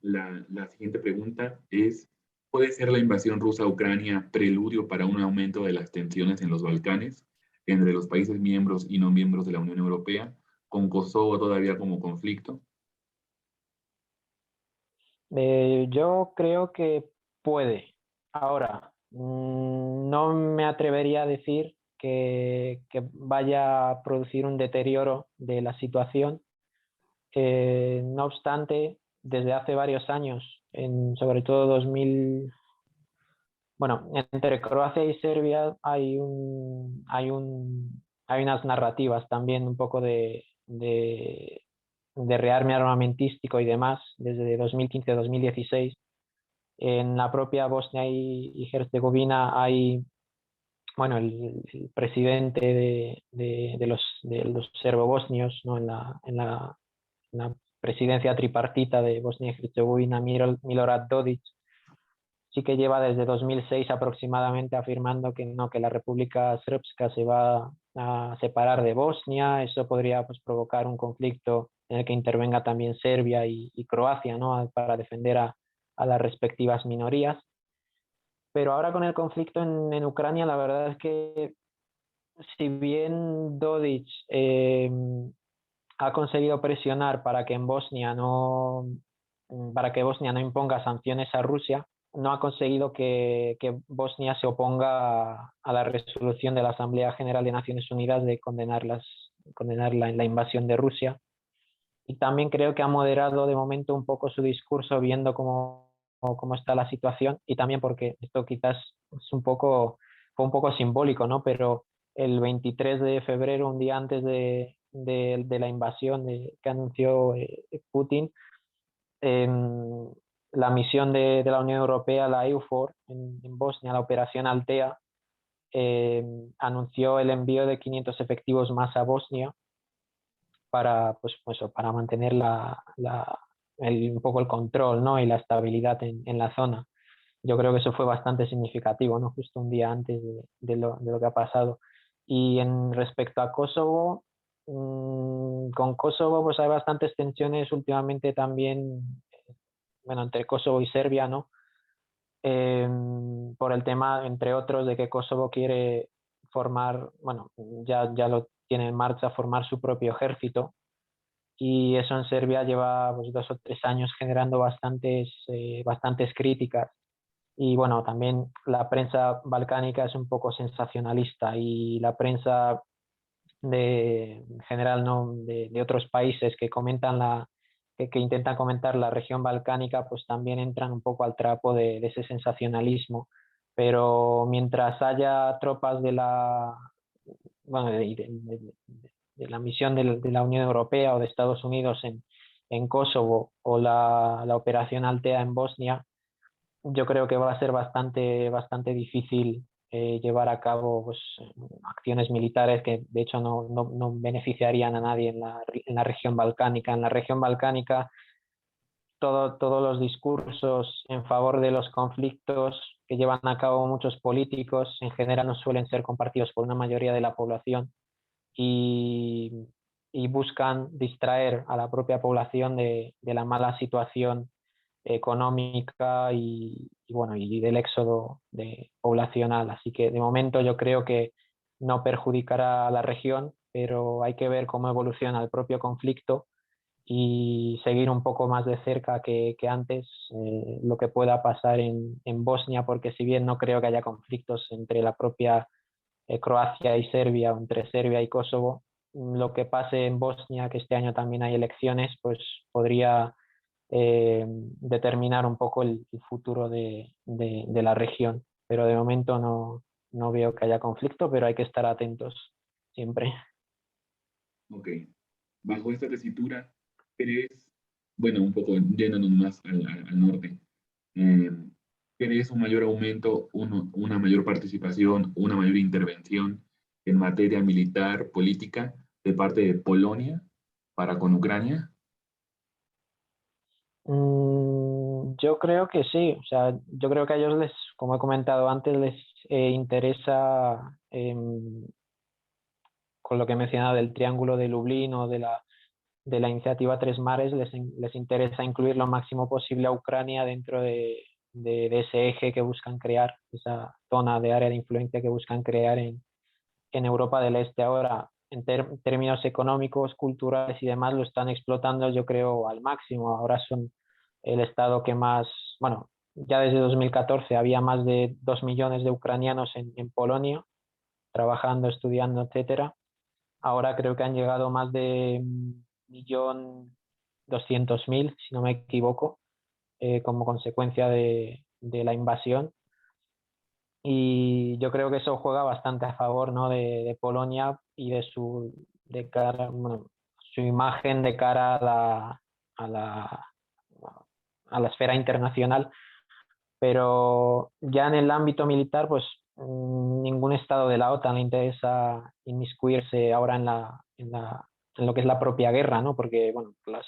La siguiente pregunta es, ¿puede ser la invasión rusa a Ucrania preludio para un aumento de las tensiones en los Balcanes entre los países miembros y no miembros de la Unión Europea, con Kosovo todavía como conflicto? Yo creo que puede. Ahora, no me atrevería a decir que vaya a producir un deterioro de la situación. No obstante, desde hace varios años, sobre todo 2000, bueno, entre Croacia y Serbia hay unas narrativas también un poco de rearme armamentístico y demás, desde 2015-2016. En la propia Bosnia y Herzegovina hay, bueno, el presidente de los serbobosnios, ¿no?, en la presidencia tripartita de Bosnia y Herzegovina, Milorad Dodik, sí que lleva desde 2006 aproximadamente afirmando que no, que la República Srpska se va a separar de Bosnia. Eso podría, pues, provocar un conflicto en el que intervenga también Serbia y Croacia, ¿no?, para defender a las respectivas minorías. Pero ahora con el conflicto en Ucrania, la verdad es que si bien Dodik ha conseguido presionar para que Bosnia no imponga sanciones a Rusia, no ha conseguido que Bosnia se oponga a la resolución de la Asamblea General de Naciones Unidas de condenar la invasión de Rusia. Y también creo que ha moderado de momento un poco su discurso, viendo cómo está la situación, y también porque esto quizás fue un poco simbólico, ¿no? Pero el 23 de febrero, un día antes de la invasión que anunció Putin, la misión de la Unión Europea, la EUFOR, en Bosnia, la operación Altea, anunció el envío de 500 efectivos más a Bosnia para mantener un poco el control, ¿no? y la estabilidad en la zona. Yo creo que eso fue bastante significativo, ¿no? Justo un día antes de lo que ha pasado. Y en respecto a Kosovo, con Kosovo pues hay bastantes tensiones últimamente también, bueno, entre Kosovo y Serbia, ¿no? Eh, por el tema, entre otros, de que Kosovo quiere formar, bueno, ya lo tiene en marcha, formar su propio ejército, y eso en Serbia lleva pues, 2 o 3 años generando bastantes críticas. Y bueno, también la prensa balcánica es un poco sensacionalista, y la prensa en general, ¿no? de otros países que intentan comentar la región balcánica, pues también entran un poco al trapo de ese sensacionalismo. Pero mientras haya tropas bueno, de la misión de la Unión Europea o de Estados Unidos en Kosovo, o la operación Altea en Bosnia, yo creo que va a ser bastante difícil llevar a cabo pues, acciones militares que de hecho no beneficiarían a nadie en la región balcánica. En la región balcánica, todos los discursos en favor de los conflictos que llevan a cabo muchos políticos en general no suelen ser compartidos por una mayoría de la población, y, y buscan distraer a la propia población de la mala situación económica bueno, y del éxodo poblacional. Así que de momento yo creo que no perjudicará a la región, pero hay que ver cómo evoluciona el propio conflicto y seguir un poco más de cerca que antes lo que pueda pasar en Bosnia, porque si bien no creo que haya conflictos entre la propia Croacia y Serbia, o entre Serbia y Kosovo, lo que pase en Bosnia, que este año también hay elecciones, pues podría determinar un poco el futuro de la región. Pero de momento no veo que haya conflicto, pero hay que estar atentos siempre. Ok. Bajo esta tesitura, ¿crees, bueno, un poco yéndonos más al norte, eh, ¿crees un mayor aumento, una mayor participación, una mayor intervención en materia militar, política, de parte de Polonia para con Ucrania? Yo creo que sí, o sea, yo creo que a ellos como he comentado antes, les interesa, con lo que he mencionado del Triángulo de Lublin o de la iniciativa Tres Mares, les interesa incluir lo máximo posible a Ucrania dentro de ese eje que buscan crear, esa zona de área de influencia que buscan crear en Europa del Este. Ahora, en términos económicos, culturales y demás, lo están explotando, yo creo, al máximo. Ahora son el estado que más, bueno, ya desde 2014 había más de 2 millones de ucranianos en Polonia, trabajando, estudiando, etcétera. Ahora creo que han llegado más de 1.200.000, si no me equivoco, como consecuencia de la invasión. Y yo creo que eso juega bastante a favor, ¿no? de Polonia y bueno, su imagen de cara a la, a la esfera internacional. Pero ya en el ámbito militar, pues ningún estado de la OTAN le interesa inmiscuirse ahora en lo que es la propia guerra, ¿no? Porque, bueno, las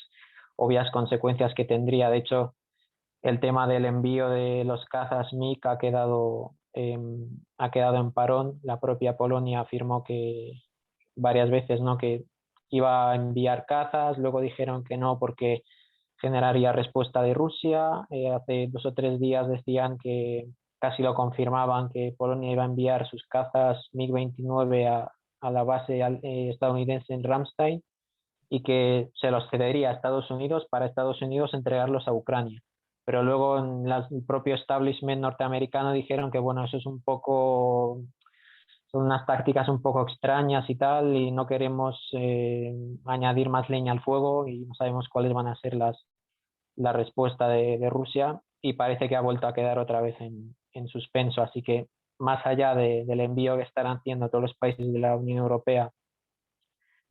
obvias consecuencias que tendría. De hecho, el tema del envío de los cazas MiG ha quedado en parón. La propia Polonia afirmó que varias veces, ¿no? que iba a enviar cazas, luego dijeron que no porque generaría respuesta de Rusia. Hace 2 o 3 días decían que casi lo confirmaban, que Polonia iba a enviar sus cazas MiG-29 a la base estadounidense en Ramstein, y que se los cedería a Estados Unidos para Estados Unidos entregarlos a Ucrania. Pero luego en el propio establishment norteamericano dijeron que bueno, eso es son unas tácticas un poco extrañas y tal, y no queremos añadir más leña al fuego, y no sabemos cuáles van a ser la respuesta de Rusia, y parece que ha vuelto a quedar otra vez en suspenso. Así que más allá del envío que estarán haciendo todos los países de la Unión Europea,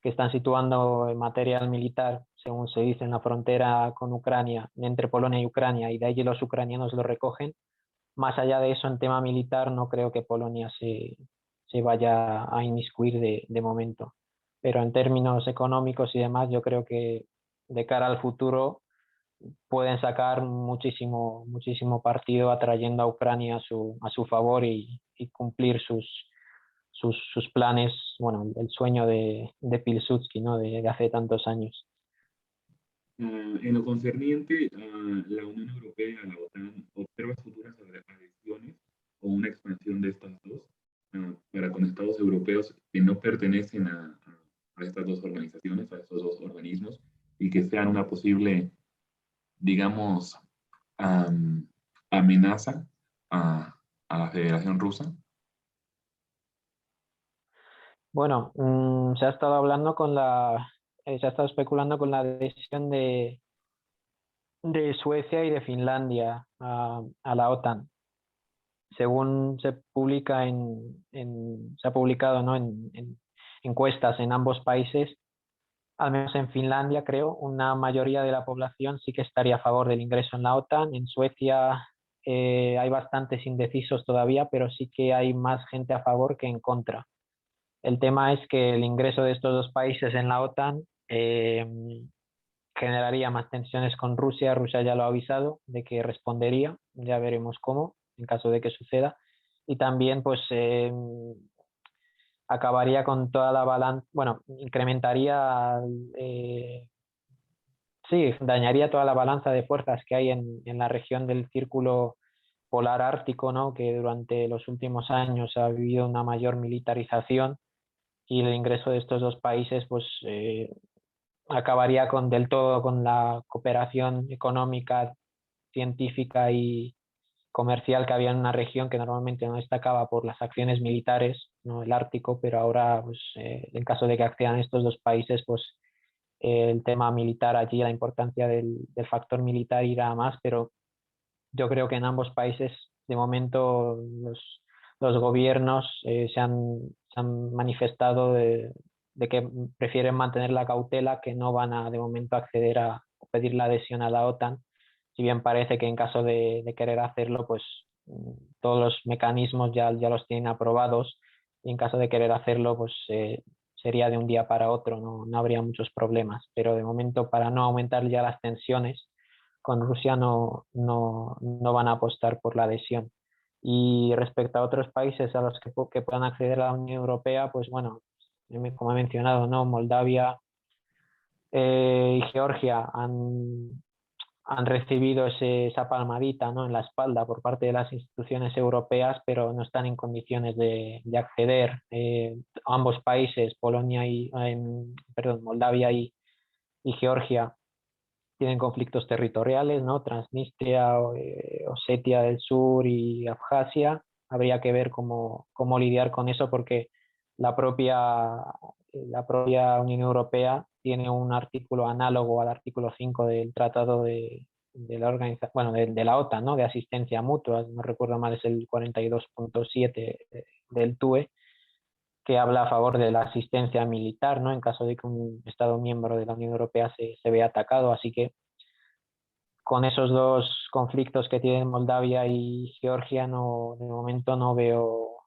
que están situando material militar, según se dice, en la frontera con Ucrania, entre Polonia y Ucrania, y de allí los ucranianos lo recogen. Más allá de eso, en tema militar, no creo que Polonia se vaya a inmiscuir de momento. Pero en términos económicos y demás, yo creo que de cara al futuro pueden sacar muchísimo partido atrayendo a Ucrania a su favor y cumplir sus planes, bueno, el sueño de Pilsudski, ¿no? De hace tantos años. En lo concerniente a la Unión Europea y a la OTAN, ¿observas futuras adhesiones o una expansión de estas dos para con estados europeos que no pertenecen a estas dos organizaciones, a estos dos organismos, y que sean una posible, digamos, am, amenaza a, a la Federación Rusa? Bueno, se ha estado hablando se ha estado especulando con la adhesión de Suecia y de Finlandia a la OTAN. Según se publica se ha publicado, ¿no? en encuestas en ambos países, al menos en Finlandia, creo, una mayoría de la población sí que estaría a favor del ingreso en la OTAN. En Suecia hay bastantes indecisos todavía, pero sí que hay más gente a favor que en contra. El tema es que el ingreso de estos dos países en la OTAN generaría más tensiones con Rusia. Rusia ya lo ha avisado de que respondería, ya veremos cómo, en caso de que suceda. Y también, pues, acabaría con toda la balanza, bueno, incrementaría, sí, dañaría toda la balanza de fuerzas que hay en la región del círculo polar ártico, ¿no? Que durante los últimos años ha vivido una mayor militarización y el ingreso de estos dos países, pues, acabaría del todo con la cooperación económica, científica y comercial que había en una región que normalmente no destacaba por las acciones militares, ¿no? El Ártico, pero ahora, pues, en caso de que accedan estos dos países, pues el tema militar allí, la importancia del factor militar irá a más, pero yo creo que en ambos países, de momento, los gobiernos se han manifestado de que prefieren mantener la cautela, que no van a, de momento, acceder a pedir la adhesión a la OTAN, si bien parece que en caso de querer hacerlo, pues todos los mecanismos ya los tienen aprobados y en caso de querer hacerlo, pues sería de un día para otro, no habría muchos problemas, pero de momento, para no aumentar ya las tensiones con Rusia, no van a apostar por la adhesión. Y respecto a otros países a los que puedan acceder a la Unión Europea, pues bueno, como he mencionado, ¿no? Moldavia y Georgia han recibido esa palmadita, ¿no? En la espalda por parte de las instituciones europeas, pero no están en condiciones de acceder. Ambos países, Moldavia y Georgia, tienen conflictos territoriales, ¿no? Transnistria, Osetia del Sur y Abjasia. Habría que ver cómo lidiar con eso, porque la propia, la propia Unión Europea tiene un artículo análogo al artículo 5 del Tratado de la bueno, de la OTAN, ¿no? De asistencia mutua, no recuerdo mal, es el 42.7 del TUE, que habla a favor de la asistencia militar, ¿no? En caso de que un Estado miembro de la Unión Europea se vea atacado. Así que con esos dos conflictos que tienen Moldavia y Georgia, de momento no veo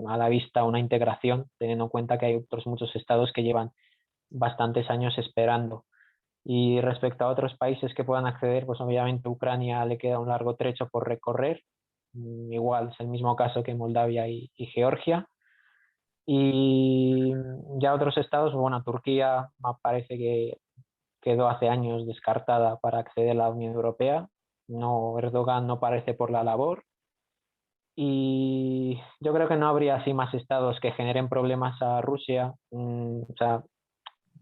a la vista una integración, teniendo en cuenta que hay otros muchos estados que llevan bastantes años esperando. Y respecto a otros países que puedan acceder, pues obviamente Ucrania le queda un largo trecho por recorrer. Igual es el mismo caso que Moldavia y Georgia. Y ya otros estados, bueno, Turquía me parece que quedó hace años descartada para acceder a la Unión Europea. No, Erdogan no parece por la labor. Y yo creo que no habría así más estados que generen problemas a Rusia, o sea,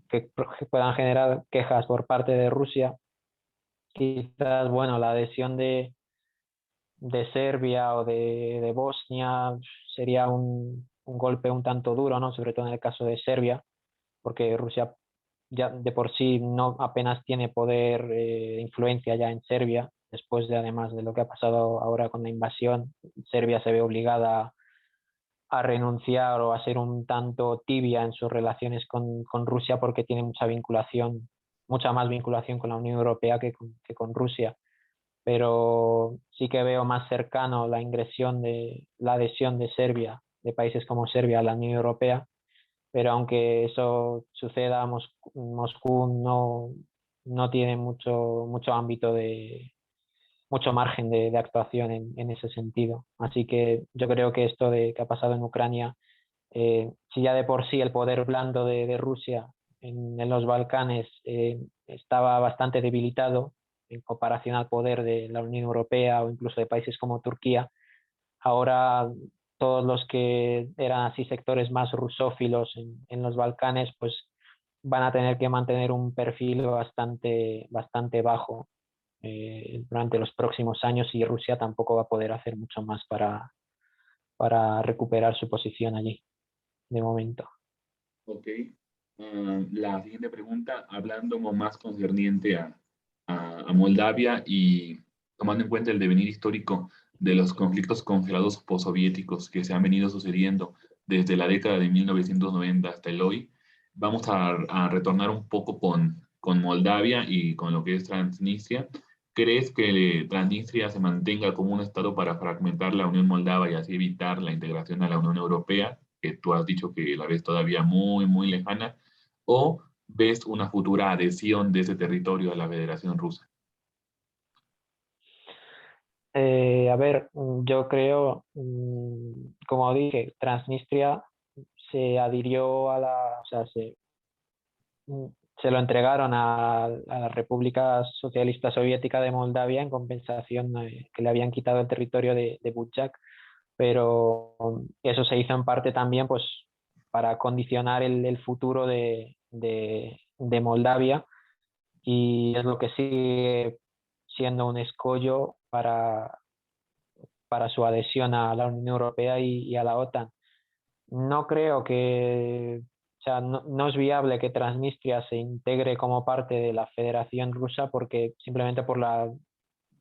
que puedan generar quejas por parte de Rusia. Quizás, bueno, la adhesión de Serbia o de Bosnia sería un golpe un tanto duro, ¿no? Sobre todo en el caso de Serbia, porque Rusia ya de por sí no apenas tiene poder, influencia ya en Serbia. después de además de lo que ha pasado ahora con la invasión, Serbia se ve obligada a renunciar o a ser un tanto tibia en sus relaciones con Rusia porque tiene mucha vinculación, mucha más vinculación con la Unión Europea que con Rusia. Pero sí que veo más cercano la adhesión de Serbia, de países como Serbia a la Unión Europea, pero aunque eso suceda, Moscú no tiene mucho ámbito mucho margen de actuación en ese sentido. Así que yo creo que esto que ha pasado en Ucrania, si ya de por sí el poder blando de Rusia en los Balcanes estaba bastante debilitado en comparación al poder de la Unión Europea o incluso de países como Turquía, ahora todos los que eran así sectores más rusófilos en los Balcanes, pues van a tener que mantener un perfil bastante bajo durante los próximos años y Rusia tampoco va a poder hacer mucho más para recuperar su posición allí, de momento. Ok. La siguiente pregunta, hablando más concerniente a Moldavia y tomando en cuenta el devenir histórico de los conflictos congelados postsoviéticos que se han venido sucediendo desde la década de 1990 hasta el hoy, vamos a retornar un poco con Moldavia y con lo que es Transnistria. ¿Crees que Transnistria se mantenga como un estado para fragmentar la Unión Moldava y así evitar la integración a la Unión Europea, que tú has dicho que la ves todavía muy, muy lejana? ¿O ves una futura adhesión de ese territorio a la Federación Rusa? A ver, yo creo, como dije, Transnistria se adhirió o sea, mm, se lo entregaron a la República Socialista Soviética de Moldavia en compensación que le habían quitado el territorio de Butchak, pero eso se hizo en parte también pues para condicionar el futuro de Moldavia y es lo que sigue siendo un escollo para su adhesión a la Unión Europea y a la OTAN. No creo o sea, no es viable que Transnistria se integre como parte de la Federación Rusa porque simplemente por la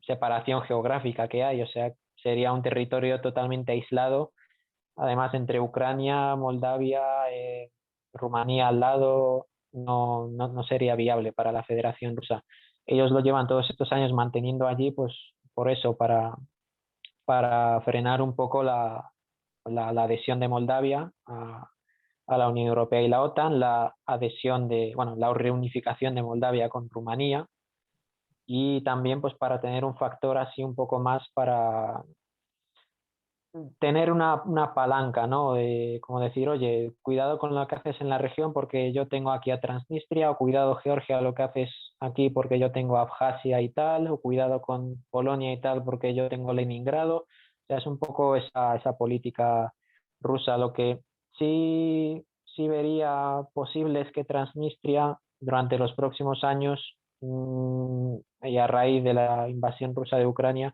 separación geográfica que hay, o sea, sería un territorio totalmente aislado, además entre Ucrania, Moldavia, Rumanía al lado, no sería viable para la Federación Rusa. Ellos lo llevan todos estos años manteniendo allí, pues por eso, para frenar un poco la adhesión de Moldavia a la Unión Europea y la OTAN, la adhesión bueno, la reunificación de Moldavia con Rumanía y también pues para tener un factor así un poco más para tener una palanca, ¿no? Como decir, oye, cuidado con lo que haces en la región porque yo tengo aquí a Transnistria, o cuidado Georgia, lo que haces aquí porque yo tengo Abjasia y tal, o cuidado con Polonia y tal porque yo tengo Leningrado. O sea, es un poco esa política rusa. Lo que sí vería posible es que Transnistria durante los próximos años y a raíz de la invasión rusa de Ucrania,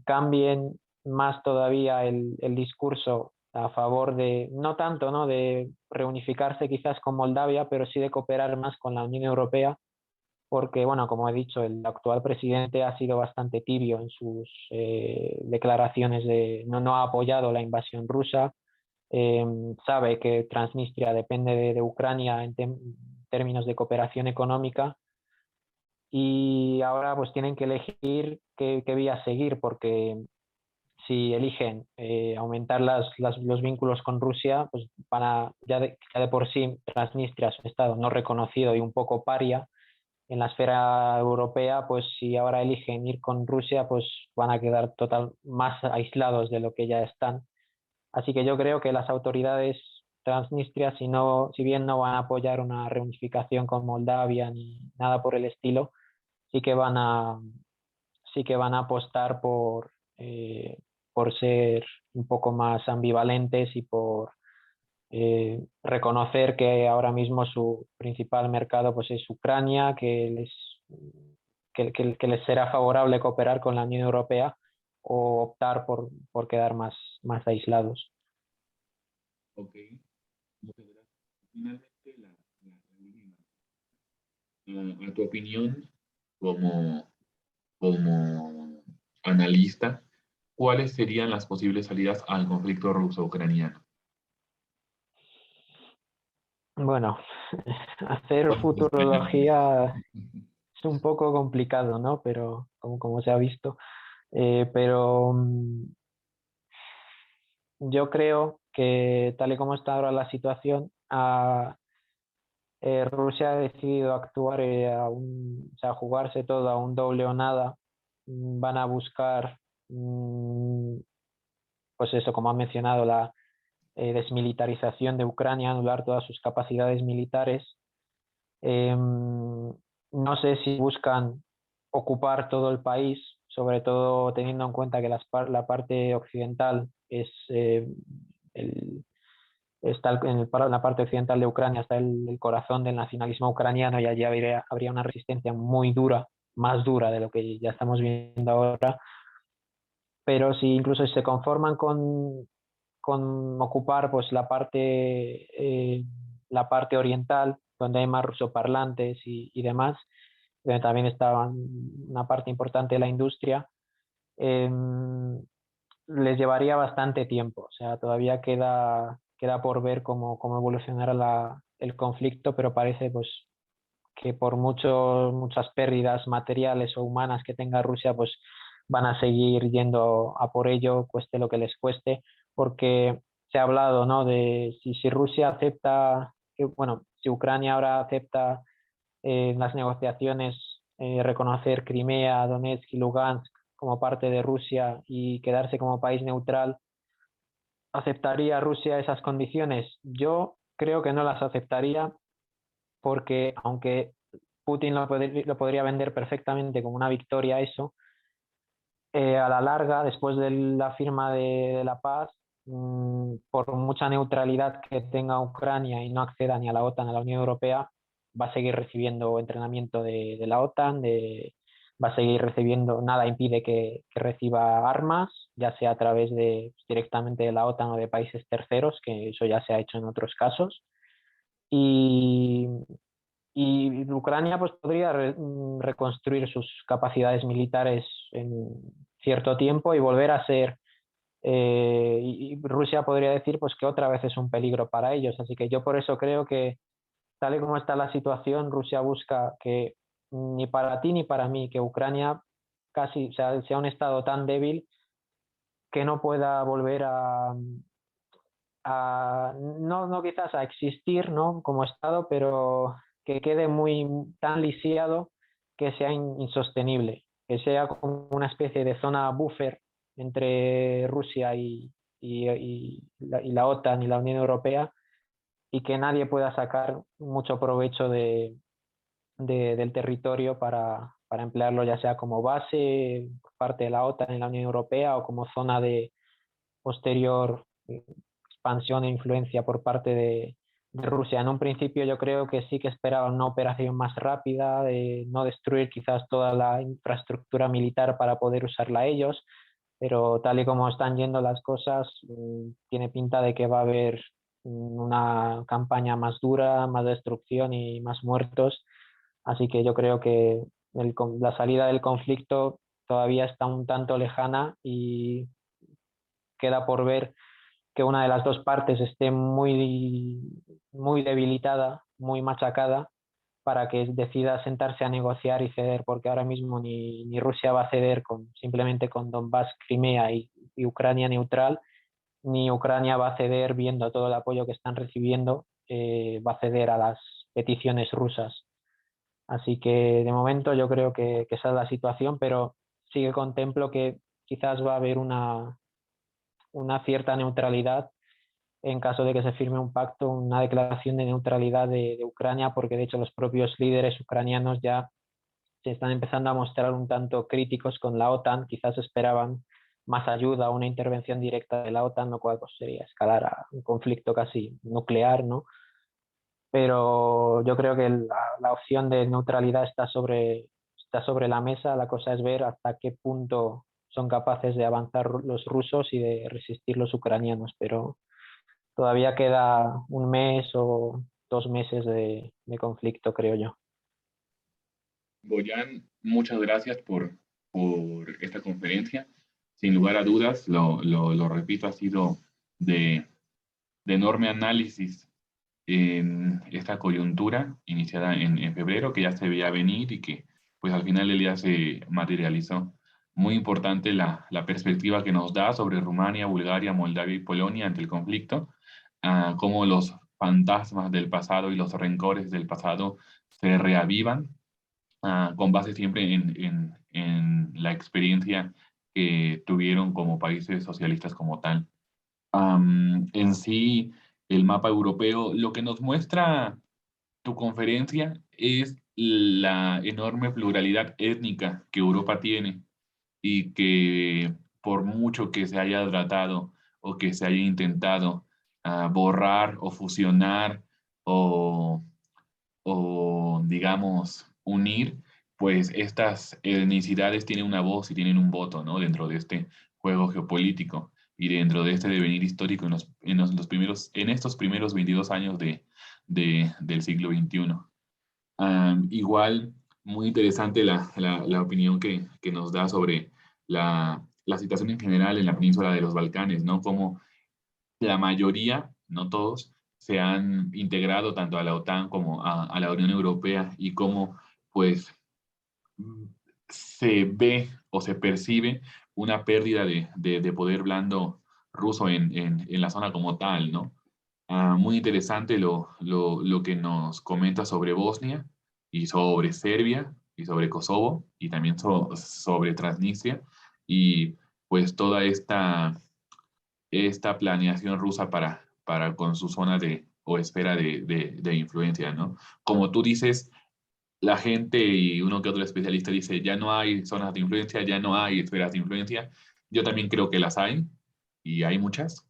cambien más todavía el discurso a favor de, no tanto, ¿no?, de reunificarse quizás con Moldavia, pero sí de cooperar más con la Unión Europea, porque, bueno, como he dicho, el actual presidente ha sido bastante tibio en sus declaraciones no ha apoyado la invasión rusa, sabe que Transnistria depende de Ucrania en términos de cooperación económica y ahora pues tienen que elegir qué vía seguir porque si eligen aumentar los vínculos con Rusia, pues ya de por sí Transnistria es un estado no reconocido y un poco paria en la esfera europea, pues si ahora eligen ir con Rusia, pues van a quedar más aislados de lo que ya están. Así que yo creo que las autoridades Transnistria, si bien no van a apoyar una reunificación con Moldavia ni nada por el estilo, sí que van a, sí que van a apostar por ser un poco más ambivalentes y por reconocer que ahora mismo su principal mercado pues, es Ucrania, que les será favorable cooperar con la Unión Europea o optar por quedar más aislados. Ok, muchas gracias. Finalmente, la última. A tu opinión, como como analista, ¿cuáles serían las posibles salidas al conflicto ruso-ucraniano? Bueno, hacer Todos los españoles. futurología es un poco complicado, ¿no? Pero como se ha visto. Pero yo creo que tal y como está ahora la situación, Rusia ha decidido actuar o sea, jugarse todo a un doble o nada. Van a buscar, pues eso, como ha mencionado, la desmilitarización de Ucrania, anular todas sus capacidades militares. No sé si buscan ocupar todo el país, sobre todo teniendo en cuenta que la parte occidental el, en la parte occidental de Ucrania está el corazón del nacionalismo ucraniano y allí habría una resistencia muy dura, más dura de lo que ya estamos viendo ahora. Pero si incluso se conforman con ocupar pues la parte oriental, donde hay más rusoparlantes y demás, donde también está una parte importante de la industria, eh, les llevaría bastante tiempo. O sea, todavía queda por ver cómo evolucionará el conflicto, pero parece pues que por muchas pérdidas materiales o humanas que tenga Rusia, pues van a seguir yendo a por ello, cueste lo que les cueste, porque se ha hablado, ¿no? De si Rusia acepta, bueno, si Ucrania ahora acepta en las negociaciones reconocer Crimea, Donetsk y Lugansk como parte de Rusia y quedarse como país neutral, ¿aceptaría Rusia esas condiciones? Yo creo que no las aceptaría porque aunque Putin lo podría vender perfectamente como una victoria eso, a la larga, después de la firma de la paz, por mucha neutralidad que tenga Ucrania y no acceda ni a la OTAN ni a la Unión Europea, va a seguir recibiendo entrenamiento de la OTAN, va a seguir recibiendo, nada impide que reciba armas, ya sea a través de directamente de la OTAN o de países terceros, que eso ya se ha hecho en otros casos. Y, y Ucrania pues, podría reconstruir sus capacidades militares en cierto tiempo y volver a ser, y Rusia podría decir pues, que otra vez es un peligro para ellos. Así que yo por eso creo que tal y como está la situación, Rusia busca que ni para ti ni para mí, que Ucrania casi sea un estado tan débil que no pueda volver no quizás a existir, ¿no? Como Estado, pero que quede muy tan lisiado que sea insostenible, que sea como una especie de zona buffer entre Rusia y la OTAN y la Unión Europea y que nadie pueda sacar mucho provecho del territorio para emplearlo ya sea como base por parte de la OTAN y la Unión Europea o como zona de posterior expansión e influencia por parte de Rusia. En un principio yo creo que sí que esperaban una operación más rápida, de no destruir quizás toda la infraestructura militar para poder usarla ellos, pero tal y como están yendo las cosas, tiene pinta de que va a haber una campaña más dura, más destrucción y más muertos. Así que yo creo que la salida del conflicto todavía está un tanto lejana y queda por ver que una de las dos partes esté muy debilitada, muy machacada, para que decida sentarse a negociar y ceder, porque ahora mismo ni Rusia va a ceder simplemente con Donbass, Crimea y Ucrania neutral, ni Ucrania va a ceder viendo todo el apoyo que están recibiendo, va a ceder a las peticiones rusas. Así que de momento yo creo que esa es la situación, pero sí que contemplo que quizás va a haber una cierta neutralidad en caso de que se firme un pacto, una declaración de neutralidad de Ucrania, porque de hecho los propios líderes ucranianos ya se están empezando a mostrar un tanto críticos con la OTAN, quizás esperaban más ayuda, una intervención directa de la OTAN, lo cual pues, sería escalar a un conflicto casi nuclear, ¿no? Pero yo creo que la opción de neutralidad está sobre la mesa, la cosa es ver hasta qué punto son capaces de avanzar los rusos y de resistir los ucranianos, pero todavía queda un mes o 2 meses de conflicto, creo yo. Boyan, muchas gracias por por esta conferencia. Sin lugar a dudas, lo repito, ha sido de, de enorme análisis en esta coyuntura iniciada en febrero, que ya se veía venir y que pues al final del día se materializó. Muy importante la perspectiva que nos da sobre Rumania, Bulgaria, Moldavia y Polonia ante el conflicto, cómo los fantasmas del pasado y los rencores del pasado se reavivan, con base siempre en la experiencia que tuvieron como países socialistas como tal. En sí, el mapa europeo, lo que nos muestra tu conferencia es la enorme pluralidad étnica que Europa tiene y que por mucho que se haya tratado o que se haya intentado borrar o fusionar o, o, digamos, unir, pues estas etnicidades tienen una voz y tienen un voto, ¿no? Dentro de este juego geopolítico y dentro de este devenir histórico los primeros, en estos primeros 22 años del siglo XXI. Igual, muy interesante la opinión que nos da sobre la situación en general en la península de los Balcanes, ¿no? Como la mayoría, no todos, se han integrado tanto a la OTAN como a la Unión Europea y cómo, pues, se ve o se percibe una pérdida de poder blando ruso en la zona como tal, ¿no? Muy interesante lo que nos comenta sobre Bosnia y sobre Serbia y sobre Kosovo y también sobre Transnistria y pues toda esta planeación rusa para con su zona o esfera de influencia, ¿no? Como tú dices, la gente y uno que otro especialista dice, ya no hay zonas de influencia, ya no hay esferas de influencia. Yo también creo que las hay y hay muchas.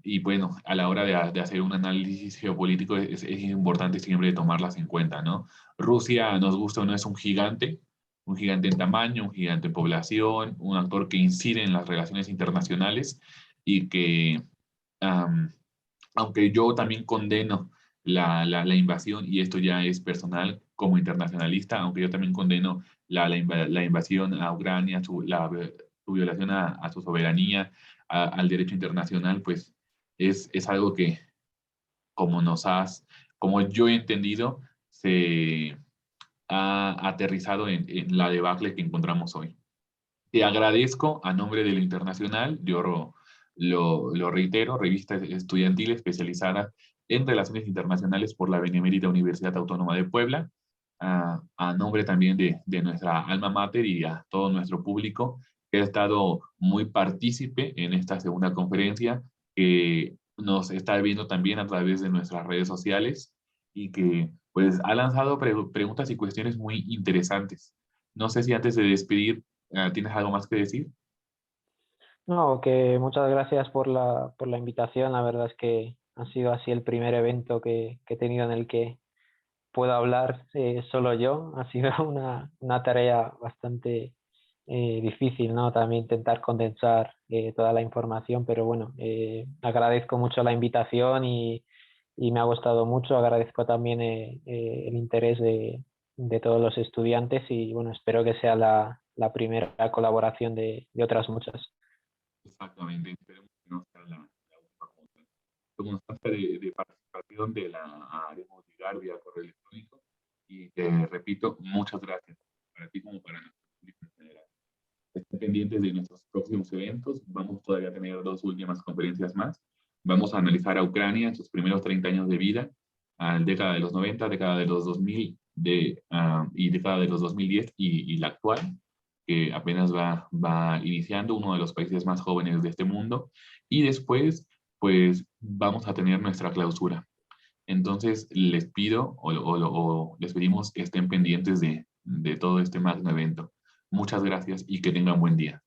Y bueno, a la hora de hacer un análisis geopolítico es importante siempre tomarlas en cuenta, ¿no? Rusia, nos gusta o no, es un gigante en tamaño, un gigante en población, un actor que incide en las relaciones internacionales y que, um, aunque yo también condeno la invasión, y esto ya es personal como internacionalista, aunque yo también condeno la invasión a Ucrania, su violación a su soberanía, al derecho internacional, pues es algo que, como como yo he entendido, se ha aterrizado en la debacle que encontramos hoy. Te agradezco a nombre de lo internacional, yo lo reitero, revista estudiantil especializada en relaciones internacionales por la Benemérita Universidad Autónoma de Puebla, a nombre también de nuestra alma mater y a todo nuestro público que ha estado muy partícipe en esta segunda conferencia, que nos está viendo también a través de nuestras redes sociales y que pues ha lanzado preguntas y cuestiones muy interesantes. No sé si antes de despedir ¿tienes algo más que decir? No, que muchas gracias por la invitación. La verdad es que ha sido así el primer evento que he tenido en el que puedo hablar solo yo. Ha sido una tarea bastante difícil, ¿no? También intentar condensar toda la información, pero bueno, agradezco mucho la invitación y me ha gustado mucho. Agradezco también el interés de todos los estudiantes y bueno, espero que sea la primera colaboración de otras muchas. Exactamente, esperemos que no sea la última contra. Como constancia de participación de haremos llegar vía correo electrónico y te repito, muchas gracias para ti como para nuestro público en general. Estén pendientes de nuestros próximos eventos, vamos todavía a tener dos últimas conferencias más. Vamos a analizar a Ucrania en sus primeros 30 años de vida, a la década de los 90, década de los 2000 y década de los 2010 y la actual, que apenas va iniciando, uno de los países más jóvenes de este mundo. Y después, pues vamos a tener nuestra clausura. Entonces, les pido o les pedimos que estén pendientes de todo este magno evento. Muchas gracias y que tengan buen día.